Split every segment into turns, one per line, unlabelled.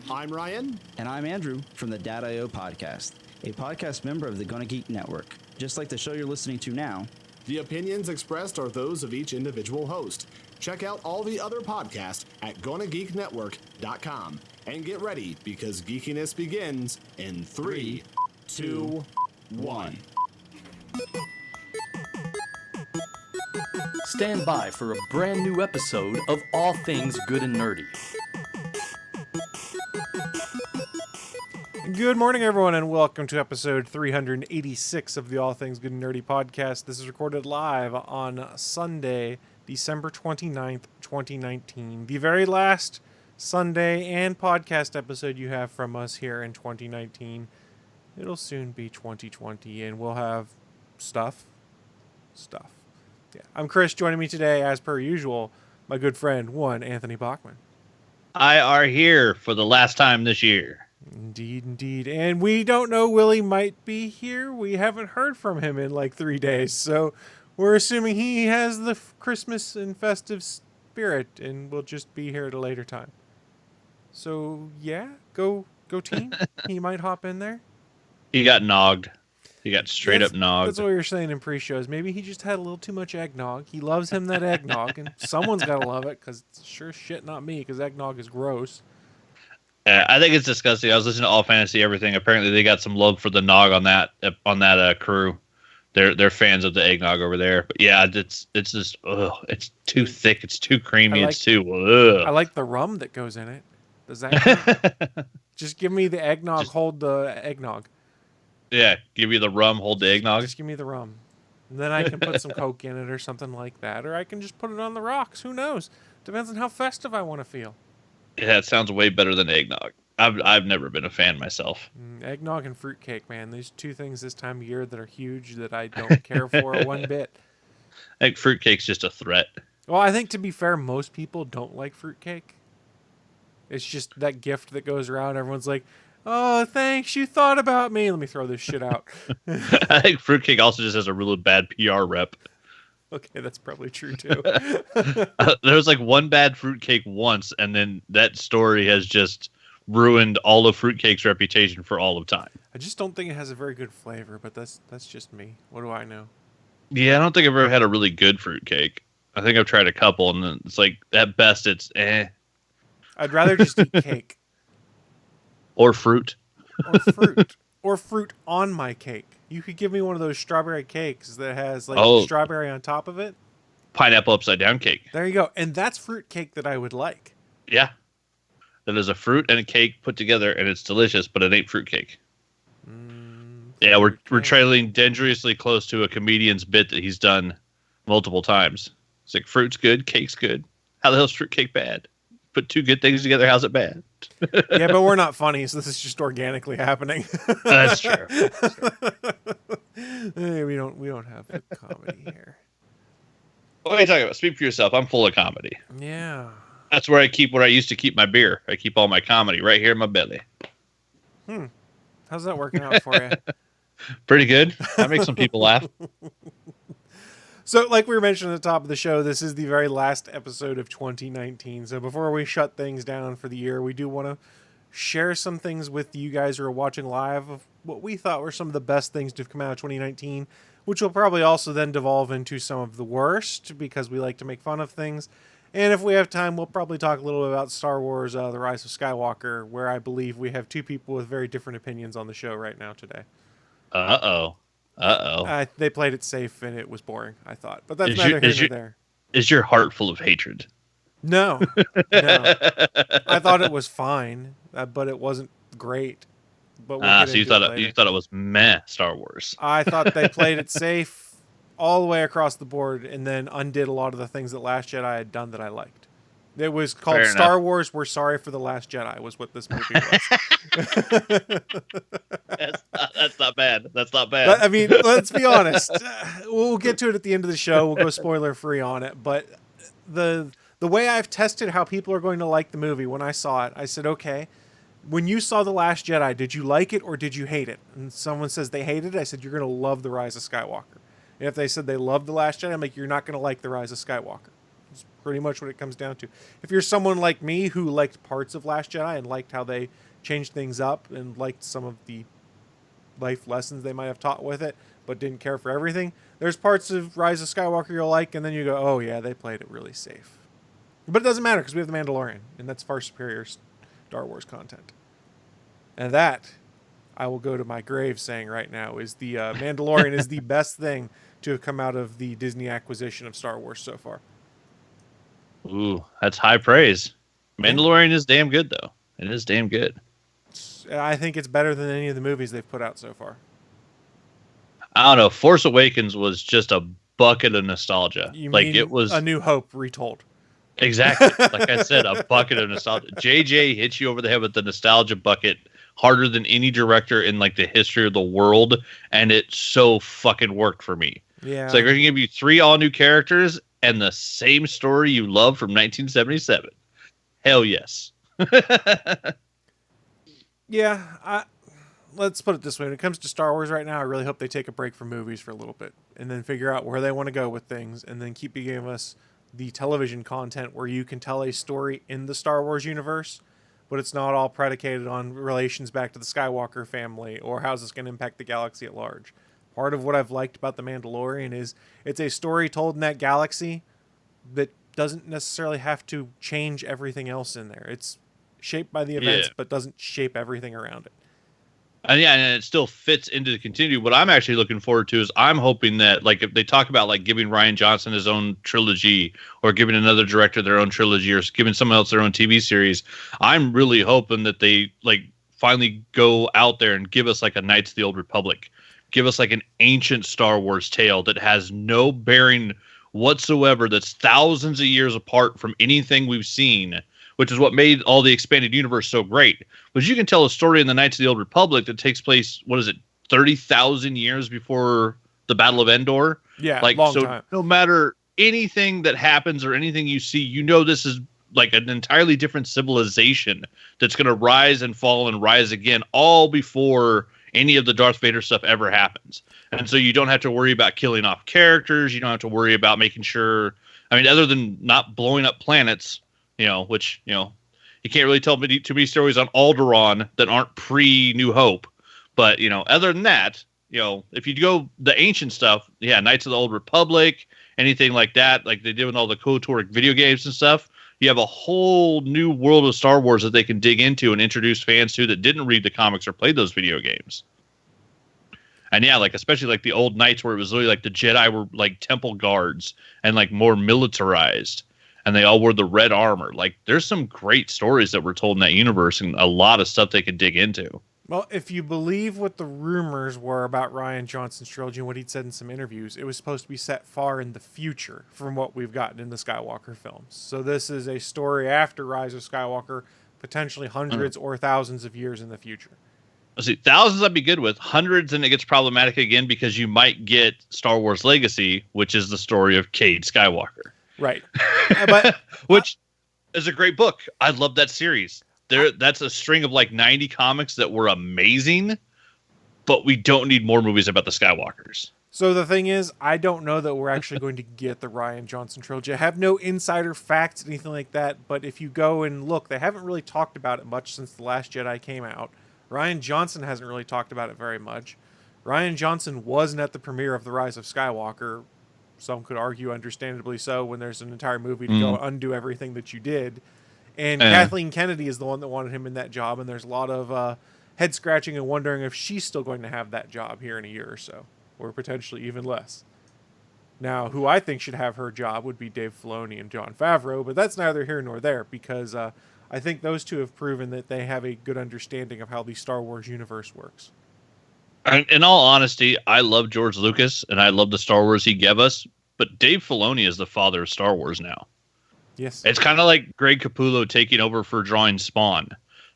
I'm Ryan.
And I'm Andrew from the Dad.io podcast, a podcast member of the Gonna Geek Network. Just like the show you're listening to now,
The opinions expressed are those of each individual host. Check out all the other podcasts at GonnaGeekNetwork.com. And get ready, because geekiness begins in 3, 2, 1.
Stand by for a brand new episode of All Things Good and Nerdy.
Good morning, everyone, and welcome to episode 386 of the All Things Good and Nerdy podcast. This is recorded live on Sunday, December 29th, 2019. The very last Sunday and podcast episode you have from us here in 2019. It'll soon be 2020, and we'll have stuff. Yeah. I'm Chris. Joining me today, as per usual, my good friend, Anthony Bachman.
I are here for the last time this year.
Indeed. And we don't know Willie might be here. We haven't heard from him in like 3 days. So we're assuming he has the Christmas and festive spirit and will just be here at a later time. So, yeah, go team. He might hop in there.
He got nogged. He got straight up nogged.
That's what you're saying in pre-shows. Maybe he just had a little too much eggnog. He loves him that eggnog, and someone's got to love it, because it's sure shit not me, because eggnog is gross.
I think it's disgusting. I was listening to All Fantasy Everything. Apparently, they got some love for the nog on that crew. They're fans of the eggnog over there. But yeah, it's just it's too thick. It's too creamy. It's too.
I like the rum that goes in it. Does that just give me the eggnog? Hold the eggnog.
Yeah, give you the rum. Hold the eggnog.
Just give me the rum. And then I can put some Coke in it or something like that, or I can just put it on the rocks. Who knows? Depends on how festive I want to feel.
Yeah, it sounds way better than eggnog. I've never been a fan myself.
Eggnog and fruitcake, man. These two things this time of year that are huge that I don't care for one bit.
I think fruitcake's just a threat.
Well, I think, to be fair, most people don't like fruitcake. It's just that gift that goes around. Everyone's like, oh, thanks, you thought about me. Let me throw this shit out.
I think fruitcake also just has a really bad PR rep.
Okay, that's probably true, too.
There was like one bad fruitcake once, and then that story has just ruined all of fruitcake's reputation for all of time.
I just don't think it has a very good flavor, but that's just me. What do I know?
Yeah, I don't think I've ever had a really good fruitcake. I think I've tried a couple, and then it's like, at best, it's eh.
I'd rather just eat cake.
Or fruit.
Or fruit. Or fruit on my cake. You could give me one of those strawberry cakes that has like strawberry on top of it.
Pineapple upside down cake.
There you go. And that's fruit cake that I would like.
Yeah. That is a fruit and a cake put together, and it's delicious, but it ain't fruit cake. Yeah, we're trailing dangerously close to a comedian's bit that he's done multiple times. It's like, fruit's good, cake's good. How the hell's fruit cake bad? Put two good things together, how's it bad?
Yeah, but we're not funny, so this is just organically happening.
That's true.
Hey, we don't have comedy here.
What are you talking about? Speak for yourself. I'm full of comedy.
Yeah.
That's where I used to keep my beer. I keep all my comedy right here in my belly.
How's that working out for you?
Pretty good. I make some people laugh.
So, like we were mentioning at the top of the show, this is the very last episode of 2019. So before we shut things down for the year, we do want to share some things with you guys who are watching live of what we thought were some of the best things to have come out of 2019, which will probably also then devolve into some of the worst, because we like to make fun of things. And if we have time, we'll probably talk a little bit about Star Wars, The Rise of Skywalker, where I believe we have two people with very different opinions on the show right now today.
Uh-oh.
They played it safe, and it was boring, I thought. But that's neither here nor there.
Is your heart full of hatred?
No. I thought it was fine, but it wasn't great. But
so you thought it was meh Star Wars.
I thought they played it safe all the way across the board, and then undid a lot of the things that Last Jedi had done that I liked. It was called
Fair
Star
enough.
We're Sorry for the Last Jedi, was what this movie was.
That's not bad. That's not bad.
But, I mean, let's be honest. We'll get to it at the end of the show. We'll go spoiler free on it. But the way I've tested how people are going to like the movie, when I saw it, I said, okay, when you saw The Last Jedi, did you like it or did you hate it? And someone says they hated it. I said, you're going to love The Rise of Skywalker. And if they said they loved The Last Jedi, I'm like, you're not going to like The Rise of Skywalker. It's pretty much what it comes down to. If you're someone like me who liked parts of Last Jedi and liked how they changed things up and liked some of the life lessons they might have taught with it, but didn't care for everything, there's parts of Rise of Skywalker you'll like, and then you go, oh yeah, they played it really safe. But it doesn't matter because we have The Mandalorian, and that's far superior Star Wars content. And that, I will go to my grave saying right now, is the Mandalorian is the best thing to have come out of the Disney acquisition of Star Wars so far.
Ooh, that's high praise. Mandalorian is damn good, though. It is damn good.
I think it's better than any of the movies they've put out so far.
I don't know. Force Awakens was just a bucket of nostalgia.
You
like
mean
it was
A New Hope retold.
exactly like I said, a bucket of nostalgia. JJ hits you over the head with the nostalgia bucket harder than any director in like the history of the world, and it so fucking worked for me.
Yeah,
It's like we're gonna give you 3 all new characters and the same story you love from 1977. Hell yes.
Yeah, let's put it this way. When it comes to Star Wars right now, I really hope they take a break from movies for a little bit and then figure out where they want to go with things and then keep giving us the television content where you can tell a story in the Star Wars universe, but it's not all predicated on relations back to the Skywalker family or how's this going to impact the galaxy at large. Part of what I've liked about The Mandalorian is it's a story told in that galaxy that doesn't necessarily have to change everything else in there. It's shaped by the events, but doesn't shape everything around it.
And yeah, and it still fits into the continuity. What I'm actually looking forward to is I'm hoping that, like, if they talk about like giving Rian Johnson his own trilogy or giving another director their own trilogy or giving someone else their own TV series, I'm really hoping that they like finally go out there and give us like a Knights of the Old Republic, give us like an ancient Star Wars tale that has no bearing whatsoever, that's thousands of years apart from anything we've seen, which is what made all the expanded universe so great. But you can tell a story in the Knights of the Old Republic that takes place, 30,000 years before the Battle of Endor?
Yeah,
like
long
so
time.
No matter anything that happens or anything you see, this is like an entirely different civilization that's going to rise and fall and rise again, all before any of the Darth Vader stuff ever happens. And so you don't have to worry about killing off characters. You don't have to worry about making sure, other than not blowing up planets, which, you can't really tell too many stories on Alderaan that aren't pre-New Hope. But, other than that, if you go the ancient stuff, Knights of the Old Republic, anything like that, like they did with all the KOTOR video games and stuff, you have a whole new world of Star Wars that they can dig into and introduce fans to that didn't read the comics or play those video games. And especially like the old Knights where it was literally like the Jedi were like temple guards and like more militarized. And they all wore the red armor. Like, there's some great stories that were told in that universe and a lot of stuff they could dig into.
Well, if you believe what the rumors were about Rian Johnson's trilogy and what he'd said in some interviews, it was supposed to be set far in the future from what we've gotten in the Skywalker films. So this is a story after Rise of Skywalker, potentially hundreds or thousands of years in the future.
Let's see, thousands I'd be good with. Hundreds, and it gets problematic again because you might get Star Wars Legacy, which is the story of Cade Skywalker.
Right. But
which is a great book. I love that series. That's a string of like 90 comics that were amazing, but we don't need more movies about the Skywalkers.
So the thing is, I don't know that we're actually going to get the Rian Johnson trilogy. I have no insider facts, anything like that, but if you go and look, they haven't really talked about it much since The Last Jedi came out. Rian Johnson hasn't really talked about it very much. Rian Johnson wasn't at the premiere of The Rise of Skywalker. Some could argue, understandably so, when there's an entire movie to go undo everything that you did. And Kathleen Kennedy is the one that wanted him in that job, and there's a lot of head scratching and wondering if she's still going to have that job here in a year or so, or potentially even less. Now, who I think should have her job would be Dave Filoni and Jon Favreau, but that's neither here nor there, because I think those two have proven that they have a good understanding of how the Star Wars universe works.
In all honesty, I love George Lucas, and I love the Star Wars he gave us, but Dave Filoni is the father of Star Wars now.
Yes.
It's kind of like Greg Capullo taking over for drawing Spawn.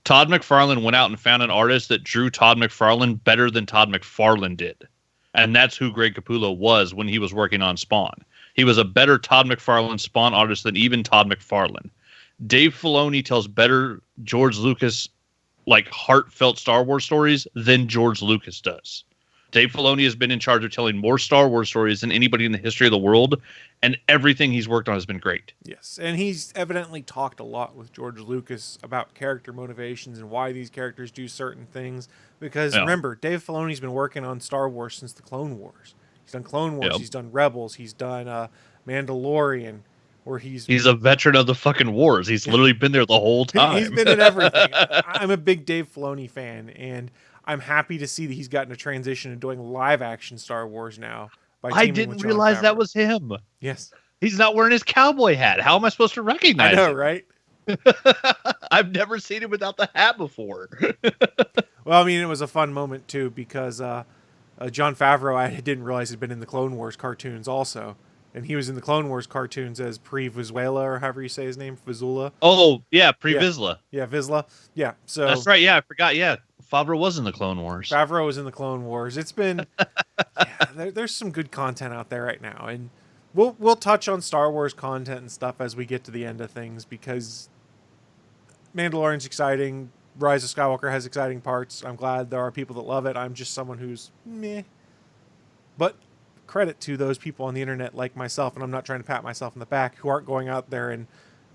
Todd McFarlane went out and found an artist that drew Todd McFarlane better than Todd McFarlane did. And that's who Greg Capullo was when he was working on Spawn. He was a better Todd McFarlane Spawn artist than even Todd McFarlane. Dave Filoni tells better George Lucas, like, heartfelt Star Wars stories than George Lucas does. Dave Filoni has been in charge of telling more Star Wars stories than anybody in the history of the world, and everything he's worked on has been great.
Yes, and he's evidently talked a lot with George Lucas about character motivations and why these characters do certain things. Because remember, Dave Filoni's been working on Star Wars since the Clone Wars. He's done Clone Wars, he's done Rebels, he's done Mandalorian, where he's
a veteran of the fucking wars. He's literally been there the whole time.
He's been in everything. I'm a big Dave Filoni fan, and I'm happy to see that he's gotten a transition to doing live action Star Wars now.
I didn't realize that was him.
Yes.
He's not wearing his cowboy hat. How am I supposed to recognize
him? I know,
him?
right?
I've never seen him without the hat before.
Well, I mean, it was a fun moment, too, because Jon Favreau, I didn't realize had been in the Clone Wars cartoons also. And he was in the Clone Wars cartoons as Pre-Vizsla, or however you say his name, Vizsla.
Oh, yeah, Pre-Vizsla.
Yeah, Vizsla. Yeah, so...
That's right, yeah, I forgot, yeah. Favreau was in the Clone Wars.
Favreau was in the Clone Wars. It's been... there's some good content out there right now, and we'll touch on Star Wars content and stuff as we get to the end of things, because Mandalorian's exciting, Rise of Skywalker has exciting parts. I'm glad there are people that love it. I'm just someone who's meh. But credit to those people on the internet like myself, and I'm not trying to pat myself on the back, who aren't going out there and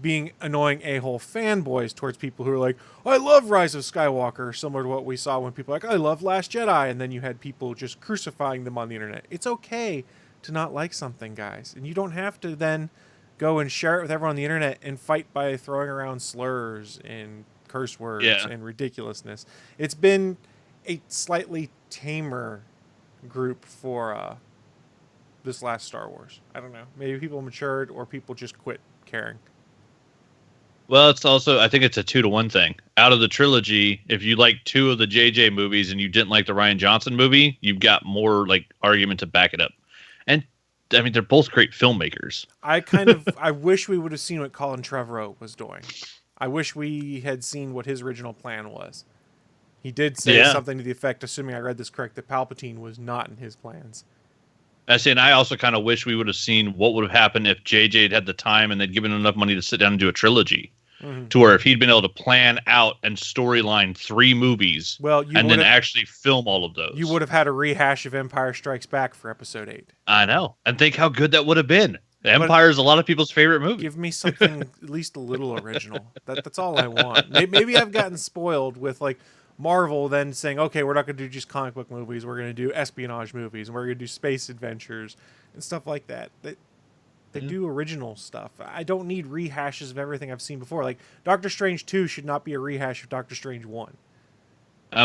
being annoying a-hole fanboys towards people who are like, I love Rise of Skywalker, similar to what we saw when people are like, I love Last Jedi, and then you had people just crucifying them on the internet. It's okay to not like something, guys, and you don't have to then go and share it with everyone on the internet and fight by throwing around slurs and curse words and ridiculousness. It's been a slightly tamer group for this last Star Wars. I don't know. Maybe people matured or people just quit caring.
Well, it's also, I think it's a 2-to-1 thing. Out of the trilogy, if you like 2 of the JJ movies and you didn't like the Rian Johnson movie, you've got more like argument to back it up. And I mean, they're both great filmmakers.
I wish we would have seen what Colin Trevorrow was doing. I wish we had seen what his original plan was. He did say something to the effect, assuming I read this correct, that Palpatine was not in his plans.
And I also kind of wish we would have seen what would have happened if JJ had the time and they'd given him enough money to sit down and do a trilogy. Mm-hmm. To where if he'd been able to plan out and storyline 3 movies, and then actually film all of those,
you would have had a rehash of Empire Strikes Back for Episode 8.
I know, and think how good that would have been. Empire is a lot of people's favorite movie.
Give me something at least a little original. That's all I want. Maybe I've gotten spoiled with like Marvel then saying, okay, we're not going to do just comic book movies. We're going to do espionage movies, and we're going to do space adventures and stuff like that. They do original stuff. I don't need rehashes of everything I've seen before. Like, Doctor Strange 2 should not be a rehash of Doctor Strange 1.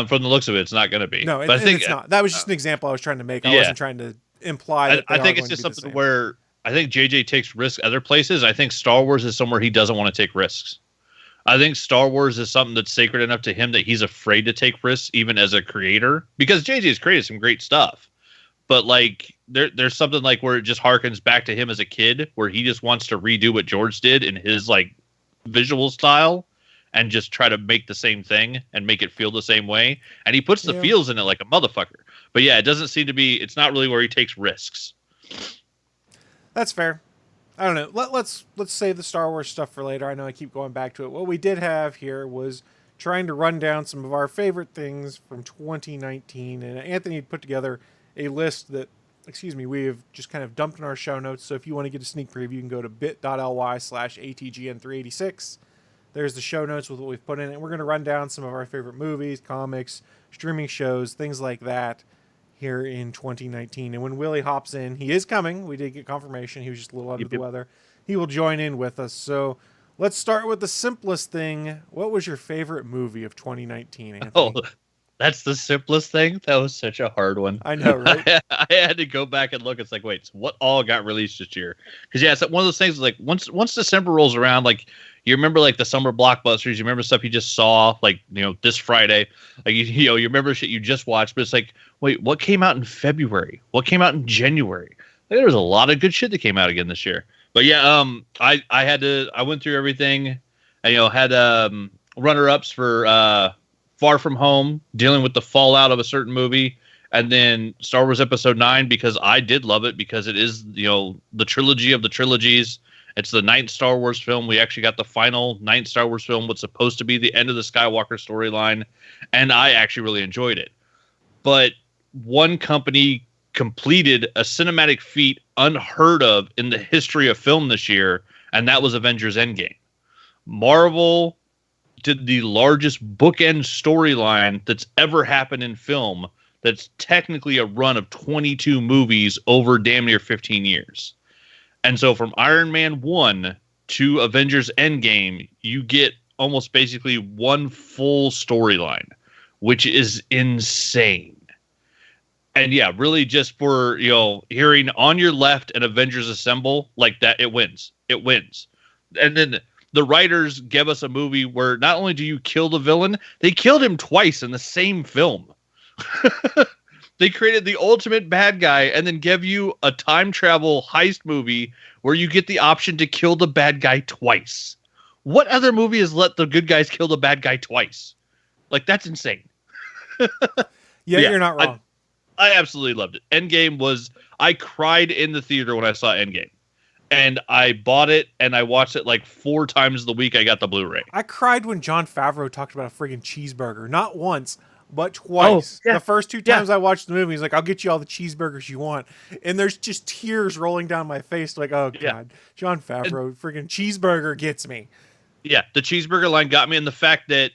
From the looks of it, it's not going to be.
No, but I think it's not. That was just an example I was trying to make. I wasn't trying to imply that
I think it's just something where I think JJ takes risks other places. I think Star Wars is somewhere he doesn't want to take risks. I think Star Wars is something that's sacred enough to him that he's afraid to take risks, even as a creator, because JJ's created some great stuff. But like, there's something like where it just harkens back to him as a kid, where he just wants to redo what George did in his like visual style, and just try to make the same thing and make it feel the same way. And he puts the feels in it like a motherfucker. But yeah, it doesn't seem to be. It's not really where he takes risks.
That's fair. I don't know. Let's save the Star Wars stuff for later. I know I keep going back to it. What we did have here was trying to run down some of our favorite things from 2019. And Anthony had put together a list that, we have just kind of dumped in our show notes. So if you want to get a sneak preview, you can go to bit.ly/ATGN386. There's the show notes with what we've put in it. We're going to run down some of our favorite movies, comics, streaming shows, things like that here in 2019. And when Willie hops in, he is coming. We did get confirmation. He was just a little under the weather. He will join in with us. So let's start with the simplest thing. What was your favorite movie of 2019, Anthony?
Oh, that's the simplest thing? That was such a hard one.
I know, right?
I had to go back and look. It's like, wait, so what all got released this year? Because, yeah, it's one of those things, like, once December rolls around, like, you remember, like, the summer blockbusters. You remember stuff you just saw, like, this Friday. Like, you remember shit you just watched. But it's like, wait, what came out in February? What came out in January? Like, there was a lot of good shit that came out again this year. But, yeah, I went through everything. And, had runner-ups for Far From Home, dealing with the fallout of a certain movie. And then Star Wars Episode 9, because I did love it, because it is, the trilogy of the trilogies. It's the 9th Star Wars film. We actually got the final 9th Star Wars film, what's supposed to be the end of the Skywalker storyline, and I actually really enjoyed it. But one company completed a cinematic feat unheard of in the history of film this year, and that was Avengers Endgame. Marvel did the largest bookend storyline that's ever happened in film. That's technically a run of 22 movies over damn near 15 years. And so from Iron Man 1 to Avengers Endgame, you get almost basically one full storyline, which is insane. And yeah, really just for, hearing On Your Left and Avengers Assemble like that, it wins. It wins. And then the writers give us a movie where not only do you kill the villain, they killed him twice in the same film. They created the ultimate bad guy and then give you a time travel heist movie where you get the option to kill the bad guy twice. What other movie has let the good guys kill the bad guy twice? Like, that's insane.
Yeah, you're not wrong.
I absolutely loved it. Endgame I cried in the theater when I saw Endgame. And I bought it and I watched it like 4 times the week I got the Blu-ray.
I cried when Jon Favreau talked about a friggin' cheeseburger. Not once, but twice.
Oh, yeah.
The first 2 times I watched the movie, he's like, I'll get you all the cheeseburgers you want. And there's just tears rolling down my face. Like, oh, God. Jon Favreau, friggin' cheeseburger gets me.
Yeah, the cheeseburger line got me, and the fact that,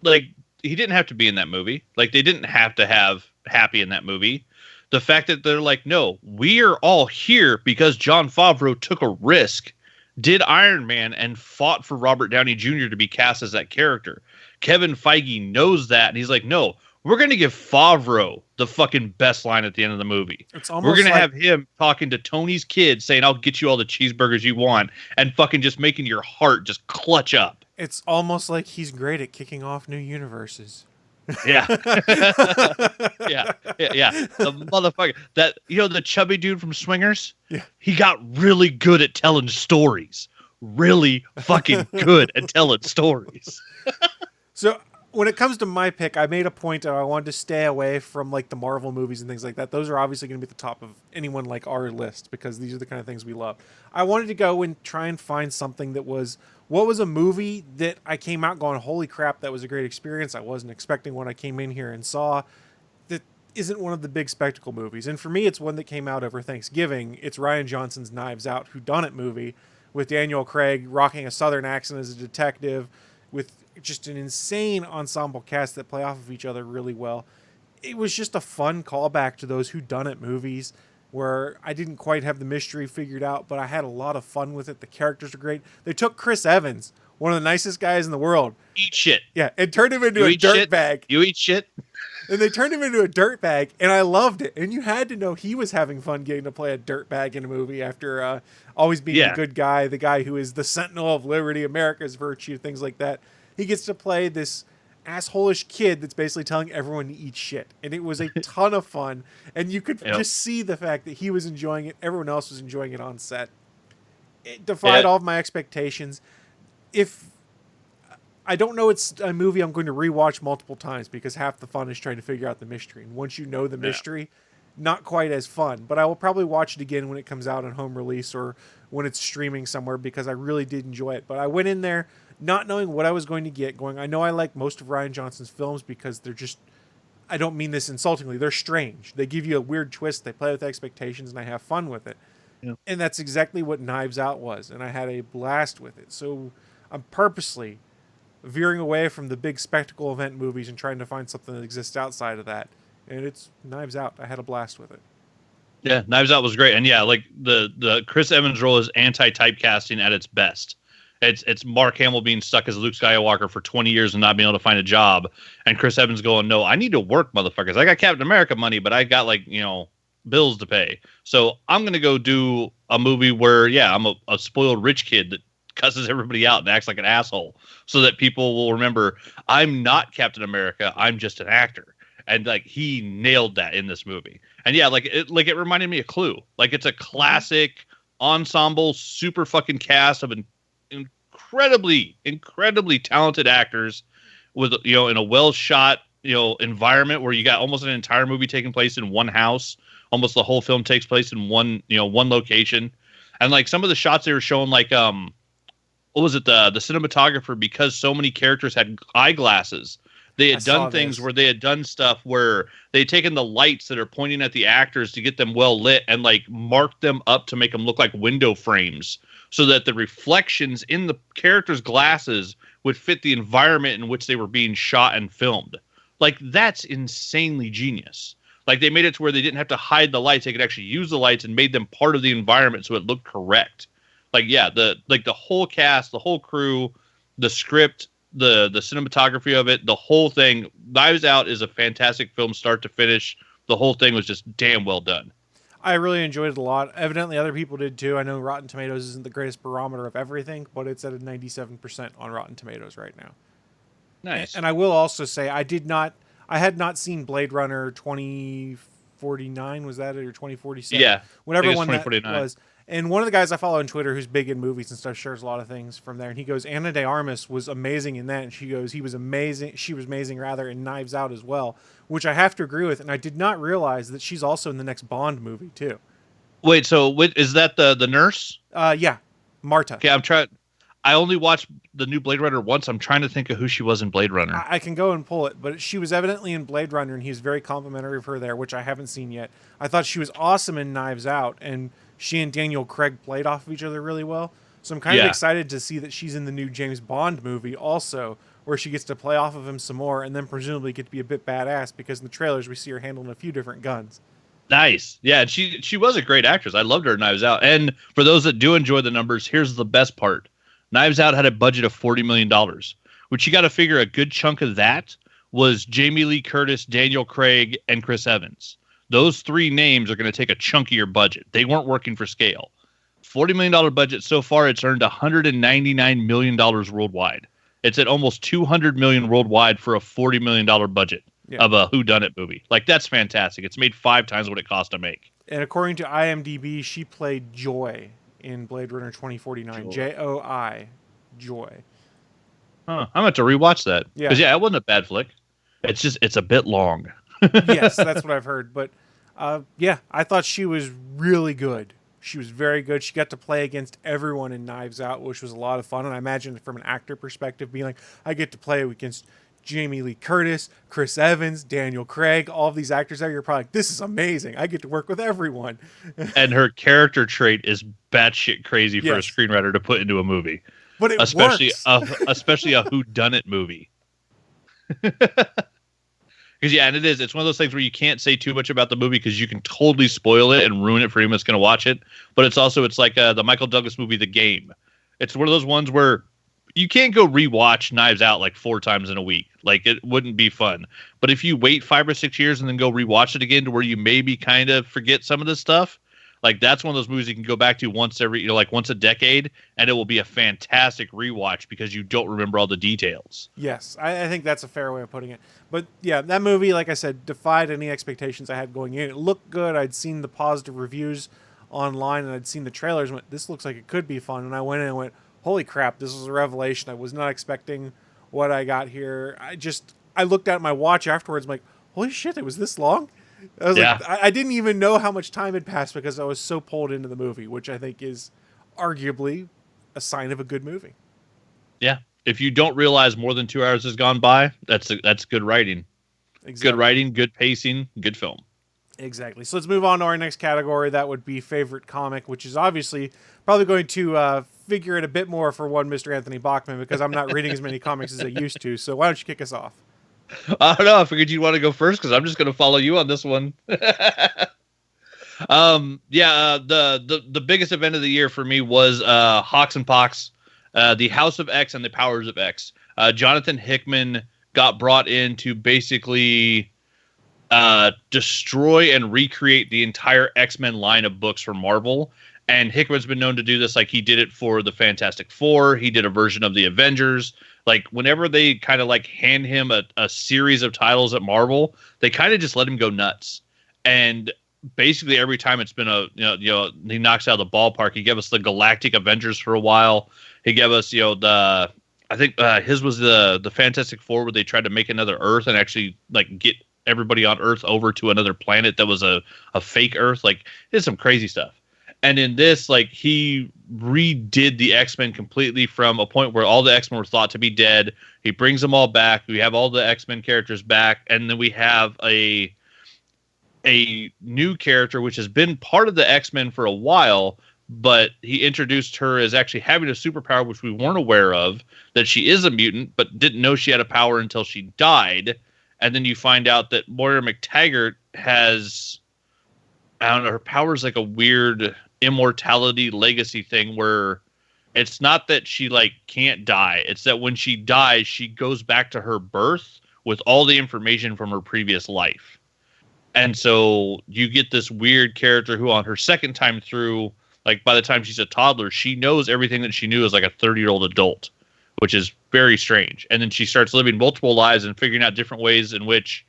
like, he didn't have to be in that movie. Like, they didn't have to have Happy in that movie. The fact that they're like, no, we are all here because Jon Favreau took a risk, did Iron Man, and fought for Robert Downey Jr. to be cast as that character. Kevin Feige knows that, and he's like, no, we're going to give Favreau the fucking best line at the end of the movie. We're going to have him talking to Tony's kid saying, I'll get you all the cheeseburgers you want, and fucking just making your heart just clutch up.
It's almost like he's great at kicking off new universes.
Yeah. yeah. The motherfucker. That, the chubby dude from Swingers?
Yeah.
He got really good at telling stories. Really fucking good at telling stories.
So when it comes to my pick, I made a point that I wanted to stay away from like the Marvel movies and things like that. Those are obviously going to be at the top of anyone like our list because these are the kind of things we love. I wanted to go and try and find something that was, what was a movie that I came out going, holy crap, that was a great experience. I wasn't expecting what I came in here and saw. That isn't one of the big spectacle movies. And for me, it's one that came out over Thanksgiving. It's Rian Johnson's Knives Out Whodunit movie with Daniel Craig rocking a Southern accent as a detective with just an insane ensemble cast that play off of each other really well. It was just a fun callback to those whodunit movies where I didn't quite have the mystery figured out, but I had a lot of fun with it. The characters are great. They took Chris Evans, one of the nicest guys in the world.
Eat shit.
Yeah, and turned him into a dirtbag.
You eat shit?
And they turned him into a dirtbag, and I loved it. And you had to know he was having fun getting to play a dirtbag in a movie after always being the good guy, the guy who is the sentinel of liberty, America's virtue, things like that. He gets to play this asshole-ish kid that's basically telling everyone to eat shit. And it was a ton of fun. And you could just see the fact that he was enjoying it. Everyone else was enjoying it on set. It defied all of my expectations. I don't know, it's a movie I'm going to rewatch multiple times because half the fun is trying to figure out the mystery. And once you know the mystery, not quite as fun. But I will probably watch it again when it comes out on home release or when it's streaming somewhere because I really did enjoy it. But I went in there not knowing what I was going to get, going, I know I like most of Rian Johnson's films because they're just, I don't mean this insultingly, they're strange. They give you a weird twist, they play with expectations, and I have fun with it. Yeah. And that's exactly what Knives Out was, and I had a blast with it. So I'm purposely veering away from the big spectacle event movies and trying to find something that exists outside of that. And it's Knives Out. I had a blast with it.
Yeah, Knives Out was great. And yeah, like the Chris Evans role is anti-typecasting at its best. It's Mark Hamill being stuck as Luke Skywalker for 20 years and not being able to find a job. And Chris Evans going, no, I need to work, motherfuckers. I got Captain America money, but I got bills to pay. So I'm going to go do a movie where, I'm a spoiled rich kid that cusses everybody out and acts like an asshole so that people will remember I'm not Captain America. I'm just an actor. And he nailed that in this movie. And it reminded me of Clue. Like it's a classic ensemble, super fucking cast of incredibly talented actors with, in a well shot, environment where you got almost an entire movie taking place in one house. Almost the whole film takes place in one location. And some of the shots they were showing, what was it? The cinematographer, because so many characters had eyeglasses, They had done things where they had done stuff where they had taken the lights that are pointing at the actors to get them well lit and like marked them up to make them look like window frames so that the reflections in the characters' glasses would fit the environment in which they were being shot and filmed. Like, that's insanely genius. Like, they made it to where they didn't have to hide the lights. They could actually use the lights and made them part of the environment so it looked correct. Like, yeah, the whole cast, the whole crew, the script, the cinematography of it, the whole thing. Knives Out is a fantastic film start to finish. The whole thing was just damn well done.
I really enjoyed it a lot. Evidently, other people did too. I know Rotten Tomatoes isn't the greatest barometer of everything, but it's at a 97% on Rotten Tomatoes right now.
Nice.
And I will also say I had not seen Blade Runner 2049, was that it, or 2047?
Yeah.
Whatever one that was. And one of the guys I follow on Twitter who's big in movies and stuff shares a lot of things from there. And he goes, Ana de Armas was amazing in that. And she goes, she was amazing in Knives Out as well, which I have to agree with. And I did not realize that she's also in the next Bond movie too.
Wait, so is that the nurse?
Yeah, Marta.
Okay, I only watched the new Blade Runner once. I'm trying to think of who she was in Blade Runner.
I can go and pull it, but she was evidently in Blade Runner, and he was very complimentary of her there, which I haven't seen yet. I thought she was awesome in Knives Out, and she and Daniel Craig played off of each other really well. So I'm kind of excited to see that she's in the new James Bond movie also, where she gets to play off of him some more, and then presumably get to be a bit badass, because in the trailers we see her handling a few different guns. Nice.
Yeah, she was a great actress. I loved her in Knives Out. And for those that do enjoy the numbers, here's the best part. Knives Out had a budget of $40 million, which you got to figure a good chunk of that was Jamie Lee Curtis, Daniel Craig, and Chris Evans. Those three names are going to take a chunkier budget. They weren't working for scale. $40 million budget so far, it's earned $199 million worldwide. It's at almost $200 million worldwide for a $40 million budget of a whodunit movie. Like, that's fantastic. It's made 5 times what it cost to make.
And according to IMDb, she played Joy in Blade Runner 2049. Joy. Joy.
Huh. I'm going to rewatch that. Because, it wasn't a bad flick. It's a bit long.
Yes, that's what I've heard. But, I thought she was really good. She was very good. She got to play against everyone in Knives Out, which was a lot of fun. And I imagine from an actor perspective, being like, I get to play against Jamie Lee Curtis, Chris Evans, Daniel Craig, all of these actors there. You're probably like, this is amazing. I get to work with everyone.
And her character trait is batshit crazy for a screenwriter to put into a movie.
But it
especially
works.
Especially a whodunit movie. Because and it is. It's one of those things where you can't say too much about the movie because you can totally spoil it and ruin it for anyone that's going to watch it. But it's like the Michael Douglas movie, The Game. It's one of those ones where you can't go rewatch Knives Out like 4 times in a week. Like, it wouldn't be fun. But if you wait 5 or 6 years and then go rewatch it again to where you maybe kind of forget some of this stuff, like, that's one of those movies you can go back to once a decade, and it will be a fantastic rewatch because you don't remember all the details.
Yes, I think that's a fair way of putting it. But yeah, that movie, like I said, defied any expectations I had going in. It looked good. I'd seen the positive reviews online, and I'd seen the trailers and went, this looks like it could be fun. And I went in and went, holy crap, this was a revelation. I was not expecting what I got here. I looked at my watch afterwards, I'm like, holy shit, it was this long? I was like, I didn't even know how much time had passed because I was so pulled into the movie, which I think is arguably a sign of a good movie.
Yeah. If you don't realize more than 2 hours has gone by, that's good writing. Exactly. Good writing, good pacing, good film.
Exactly. So let's move on to our next category. That would be favorite comic, which is obviously probably going to figure it a bit more for one Mr. Anthony Bachman because I'm not reading as many comics as I used to. So why don't you kick us off?
I don't know. I figured you'd want to go first because I'm just going to follow you on this one. The biggest event of the year for me was Hawks and Pox, the House of X and the Powers of X. Jonathan Hickman got brought in to basically destroy and recreate the entire X-Men line of books from Marvel. And Hickman's been known to do this. Like, he did it for the Fantastic Four. He did a version of the Avengers. Like, whenever they kind of like hand him a series of titles at Marvel, they kind of just let him go nuts. And basically every time it's been he knocks out of the ballpark. He gave us the Galactic Avengers for a while. He gave us, I think his was the Fantastic Four where they tried to make another Earth and actually like get everybody on Earth over to another planet that was a fake Earth. Like, it's some crazy stuff. And in this, like, he redid the X-Men completely from a point where all the X-Men were thought to be dead. He brings them all back. We have all the X-Men characters back, and then we have a new character which has been part of the X-Men for a while, but he introduced her as actually having a superpower which we weren't aware of, that she is a mutant but didn't know she had a power until she died. And then you find out that Moira McTaggart has, I don't know, her power is like a weird immortality legacy thing where it's not that she like can't die, it's that when she dies she goes back to her birth with all the information from her previous life. And so you get this weird character who on her second time through, like by the time she's a toddler, she knows everything that she knew as like a 30-year-old adult, which is very strange. And then she starts living multiple lives and figuring out different ways in which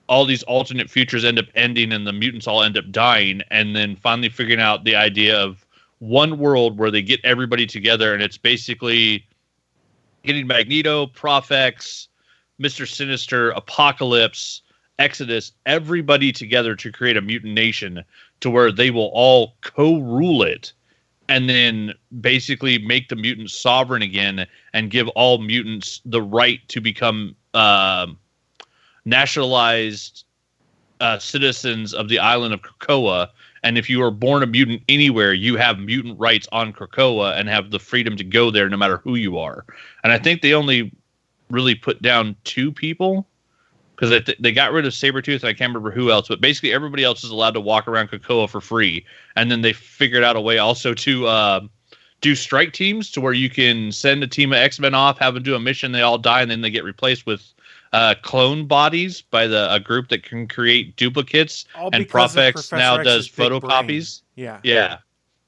all these alternate futures end up ending and the mutants all end up dying. And then finally figuring out the idea of one world where they get everybody together. And it's basically getting Magneto, Prophex, Mr. Sinister, Apocalypse, Exodus, everybody together to create a mutant nation to where they will all co-rule it and then basically make the mutants sovereign again and give all mutants the right to become nationalized citizens of the island of Krakoa. And if you are born a mutant anywhere, you have mutant rights on Krakoa and have the freedom to go there no matter who you are. And I think they only really put down 2 people, because they got rid of Sabretooth, and I can't remember who else, but basically everybody else is allowed to walk around Krakoa for free. And then they figured out a way also to do strike teams to where you can send a team of X-Men off, have them do a mission, they all die, and then they get replaced with clone bodies by a group that can create duplicates.
All
and
because of
Prophex
Professor
now
X's
does
big
photocopies.
brain.
Yeah.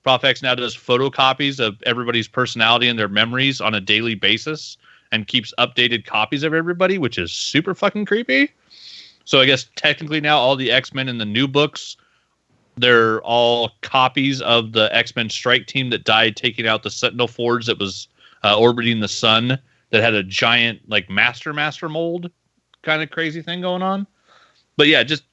Prophex now does photocopies of everybody's personality and their memories on a daily basis, and keeps updated copies of everybody, which is super fucking creepy. So I guess technically now all the X-Men in the new books, they're all copies of the X-Men strike team that died taking out the Sentinel Forge that was orbiting the sun, that had a giant like master mold kind of crazy thing going on. But yeah, just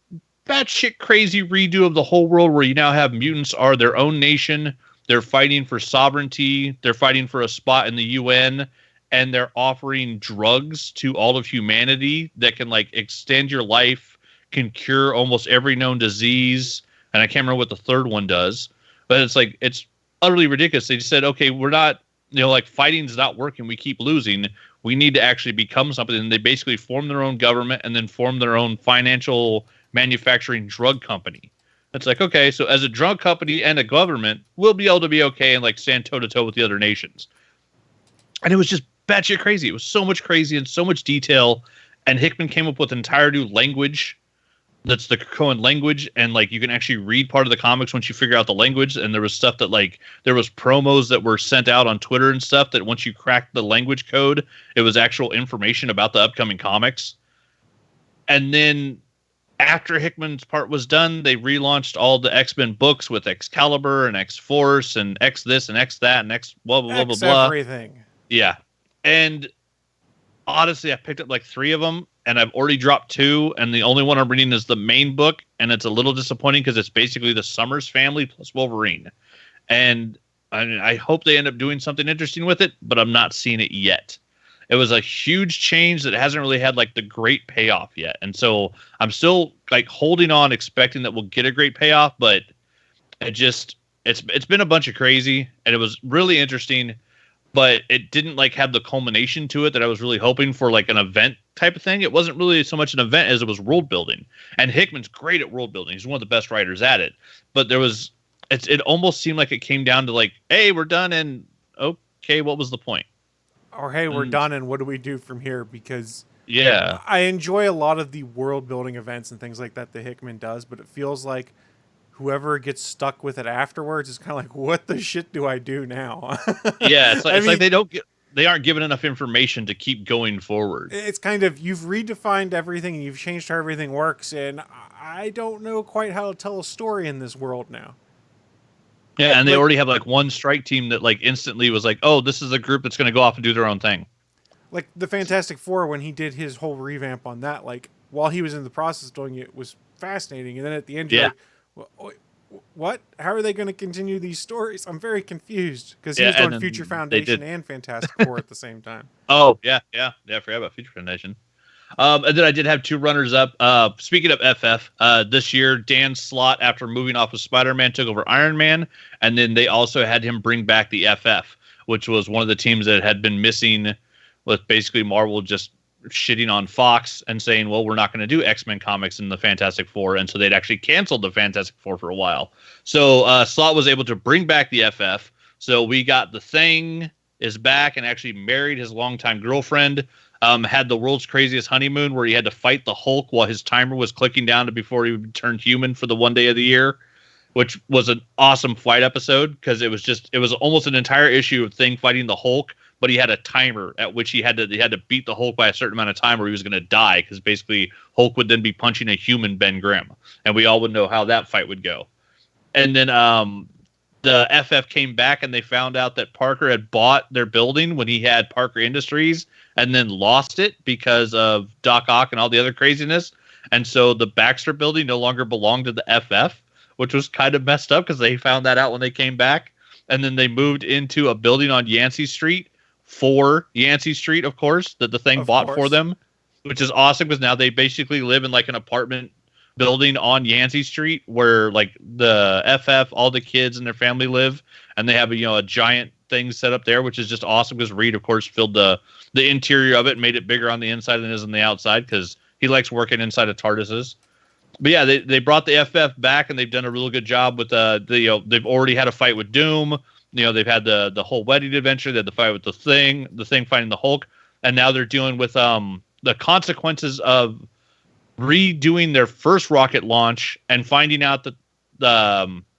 batshit crazy redo of the whole world where you now have mutants are their own nation. They're fighting for sovereignty. They're fighting for a spot in the UN. And they're offering drugs to all of humanity that can like extend your life, can cure almost every known disease. And I can't remember what the third one does, but it's like, it's utterly ridiculous. They just said, okay, we're not, like fighting's not working. We keep losing. We need to actually become something. And they basically form their own government and then form their own financial manufacturing drug company. It's like, okay, so as a drug company and a government, we'll be able to be okay and like stand toe to toe with the other nations. And it was just batshit crazy. It was so much crazy and so much detail. And Hickman came up with an entire new language that's the Krakoan language. And like you can actually read part of the comics once you figure out the language. And there was stuff that like there was promos that were sent out on Twitter and stuff that once you cracked the language code, it was actual information about the upcoming comics. And then after Hickman's part was done, they relaunched all the X-Men books with Excalibur and X-Force and X this and X that and X blah blah blah blah blah.
Everything.
Yeah. And honestly, I picked up like 3 of them, and I've already dropped 2, and the only one I'm reading is the main book, and it's a little disappointing because it's basically the Summers family plus Wolverine. And I hope they end up doing something interesting with it, but I'm not seeing it yet. It was a huge change that hasn't really had like the great payoff yet. And so I'm still like holding on, expecting that we'll get a great payoff, but it's been a bunch of crazy, and it was really interesting. But it didn't like have the culmination to it that I was really hoping for, like an event type of thing. It wasn't really so much an event as it was world building. And Hickman's great at world building. He's one of the best writers at it. But it almost seemed like it came down to like, hey, we're done. And okay, what was the point?
Or hey, we're done. And what do we do from here? Because
yeah,
I enjoy a lot of the world building events and things like that Hickman does. But it feels like whoever gets stuck with it afterwards is kind of like, what the shit do I do now?
Yeah, it's like they aren't given enough information to keep going forward.
It's kind of, you've redefined everything and you've changed how everything works, and I don't know quite how to tell a story in this world now.
Yeah, and they already have like one strike team that like instantly was like, oh, this is a group that's going to go off and do their own thing.
Like the Fantastic Four, when he did his whole revamp on that, like while he was in the process of doing it, was fascinating. And then at the end, you're like, What? How are they going to continue these stories? I'm very confused because he
Yeah,
was
and
doing
then
Future
they
Foundation
did.
and Fantastic Four at the same time.
Oh yeah. I forgot about Future Foundation. And then I did have two runners up. Speaking of FF, this year Dan Slott, after moving off of Spider-Man, took over Iron Man, and then they also had him bring back the FF, which was one of the teams that had been missing, with basically Marvel just shitting on Fox and saying, well, we're not going to do X-Men comics in the Fantastic Four, and so they'd actually canceled the Fantastic Four for a while. So Slott was able to bring back the FF. So we got the Thing is back and actually married his longtime girlfriend. Had the world's craziest honeymoon where he had to fight the Hulk while his timer was clicking down to before he turned human for the one day of the year, which was an awesome fight episode because it was almost an entire issue of Thing fighting the Hulk, but he had a timer at which he had to beat the Hulk by a certain amount of time or he was going to die because basically Hulk would then be punching a human Ben Grimm, and we all would know how that fight would go. And then the FF came back and they found out that Parker had bought their building when he had Parker Industries and then lost it because of Doc Ock and all the other craziness. And so the Baxter building no longer belonged to the FF, which was kind of messed up because they found that out when they came back. And then they moved into a building on Yancey Street for Yancey Street, of course, that the Thing bought for them, which is awesome because now they basically live in like an apartment building on Yancey Street where like the FF, all the kids and their family live, and they have a giant thing set up there, which is just awesome because Reed, of course, filled the interior of it and made it bigger on the inside than it is on the outside because he likes working inside of TARDISes. But yeah, they brought the FF back and they've done a really good job with they've already had a fight with Doom. They've had the whole wedding adventure. They had the fight with the Thing fighting the Hulk, and now they're dealing with the consequences of redoing their first rocket launch and finding out that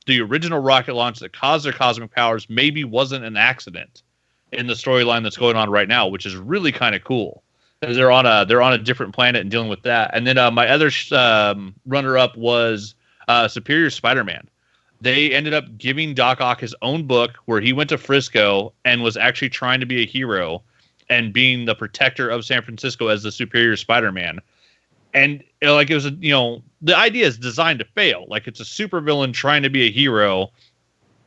the original rocket launch that caused their cosmic powers maybe wasn't an accident in the storyline that's going on right now, which is really kind of cool. They're on a different planet and dealing with that. And then my other runner up was Superior Spider-Man. They ended up giving Doc Ock his own book where he went to Frisco and was actually trying to be a hero and being the protector of San Francisco as the Superior Spider-Man. And like it was the idea is designed to fail. Like it's a supervillain trying to be a hero.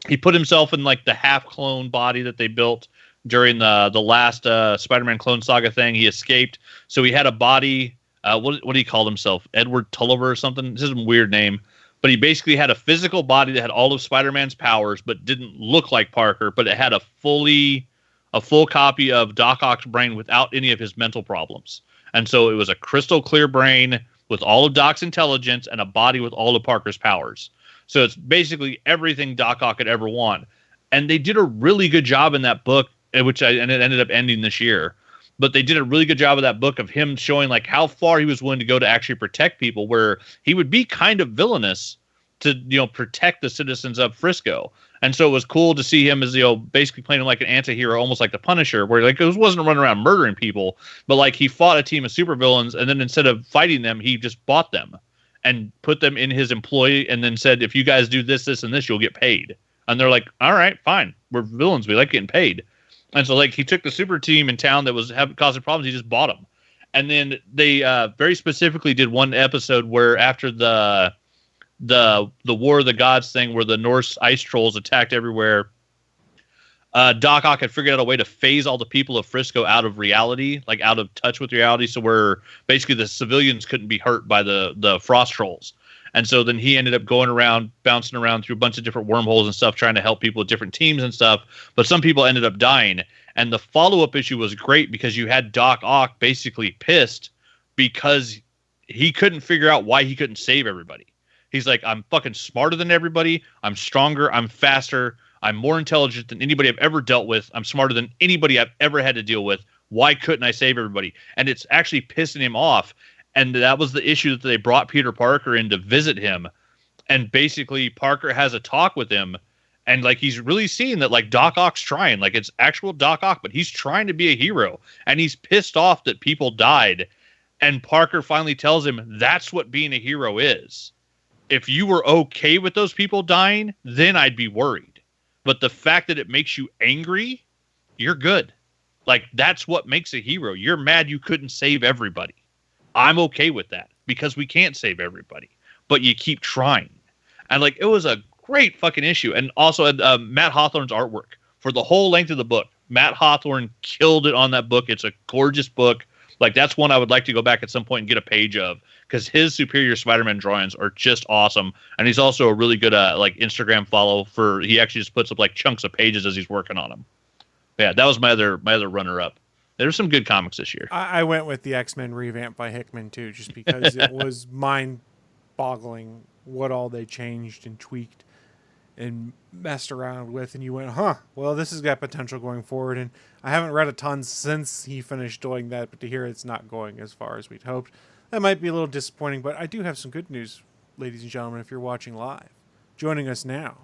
He put himself in like the half clone body that they built during the last Spider-Man Clone Saga thing. He escaped, so he had a body. What do he call himself? Edward Tulliver or something. This is a weird name, but he basically had a physical body that had all of Spider-Man's powers, but didn't look like Parker. But it had a full copy of Doc Ock's brain without any of his mental problems. And so it was a crystal clear brain with all of Doc's intelligence and a body with all of Parker's powers. So it's basically everything Doc Ock could ever want. And they did a really good job in that book, and it ended up ending this year. But they did a really good job of that book of him showing like how far he was willing to go to actually protect people, where he would be kind of villainous to protect the citizens of Frisco. And so it was cool to see him as basically playing like an anti-hero, almost like the Punisher, where like it wasn't running around murdering people, but like he fought a team of supervillains, and then instead of fighting them, he just bought them and put them in his employ, and then said, if you guys do this, this, and this, you'll get paid. And they're like, all right, fine, we're villains, we like getting paid. And so like he took the super team in town that was causing problems, he just bought them. And then they very specifically did one episode where after the War of the Gods thing, where the Norse ice trolls attacked everywhere, Doc Ock had figured out a way to phase all the people of Frisco out of reality, like out of touch with reality, so where basically the civilians couldn't be hurt by the frost trolls. And so then he ended up going around, bouncing around through a bunch of different wormholes and stuff, trying to help people with different teams and stuff. But some people ended up dying. And the follow-up issue was great because you had Doc Ock basically pissed because he couldn't figure out why he couldn't save everybody. He's like, I'm fucking smarter than everybody. I'm stronger. I'm faster. I'm more intelligent than anybody I've ever dealt with. I'm smarter than anybody I've ever had to deal with. Why couldn't I save everybody? And it's actually pissing him off. And that was the issue that they brought Peter Parker in to visit him. And basically Parker has a talk with him. And like, he's really seeing that like Doc Ock's trying, like it's actual Doc Ock, but he's trying to be a hero. And he's pissed off that people died. And Parker finally tells him that's what being a hero is. If you were okay with those people dying, then I'd be worried. But the fact that it makes you angry, you're good. Like, that's what makes a hero. You're mad you couldn't save everybody. I'm okay with that because we can't save everybody, but you keep trying. And like, it was a great fucking issue. And also Matt Hawthorne's artwork for the whole length of the book. Matt Hawthorne killed it on that book. It's a gorgeous book. Like, that's one I would like to go back at some point and get a page of, because his Superior Spider-Man drawings are just awesome. And he's also a really good like Instagram follow for. He actually just puts up like chunks of pages as he's working on them. Yeah, that was my other runner up. There's some good comics this year.
I went with the X-Men revamp by Hickman too, just because it was mind-boggling what all they changed and tweaked and messed around with, and you went, well, this has got potential going forward. And I haven't read a ton since he finished doing that, but to hear it's not going as far as we'd hoped, that might be a little disappointing. But I do have some good news, ladies and gentlemen, if you're watching live. Joining us now,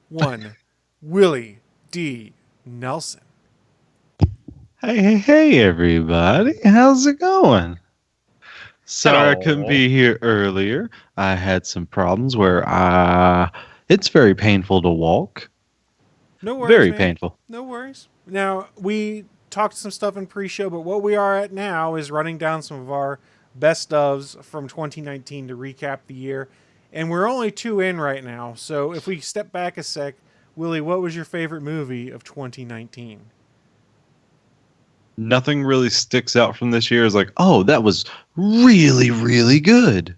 one Willie D. Nelson.
Hey, everybody. How's it going? Sorry I couldn't be here earlier. I had some problems where it's very painful to walk.
No worries,
Very
man.
painful.
No worries. Now, we talked some stuff in pre-show, but what we are at now is running down some of our best ofs from 2019 to recap the year. And we're only 2 in right now. So if we step back a sec, Willie, what was your favorite movie of 2019?
Nothing really sticks out from this year. It's like, oh, that was really, really good.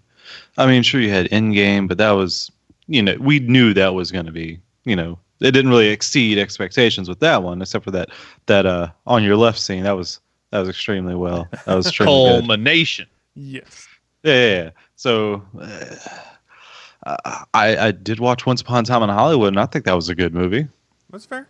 I mean, sure, you had Endgame, but that was, we knew that was going to be, it didn't really exceed expectations with that one, except for that on your left scene. That was extremely well. That was extremely good.
Culmination.
Yes.
Yeah. So I did watch Once Upon a Time in Hollywood, and I think that was a good movie.
That's fair.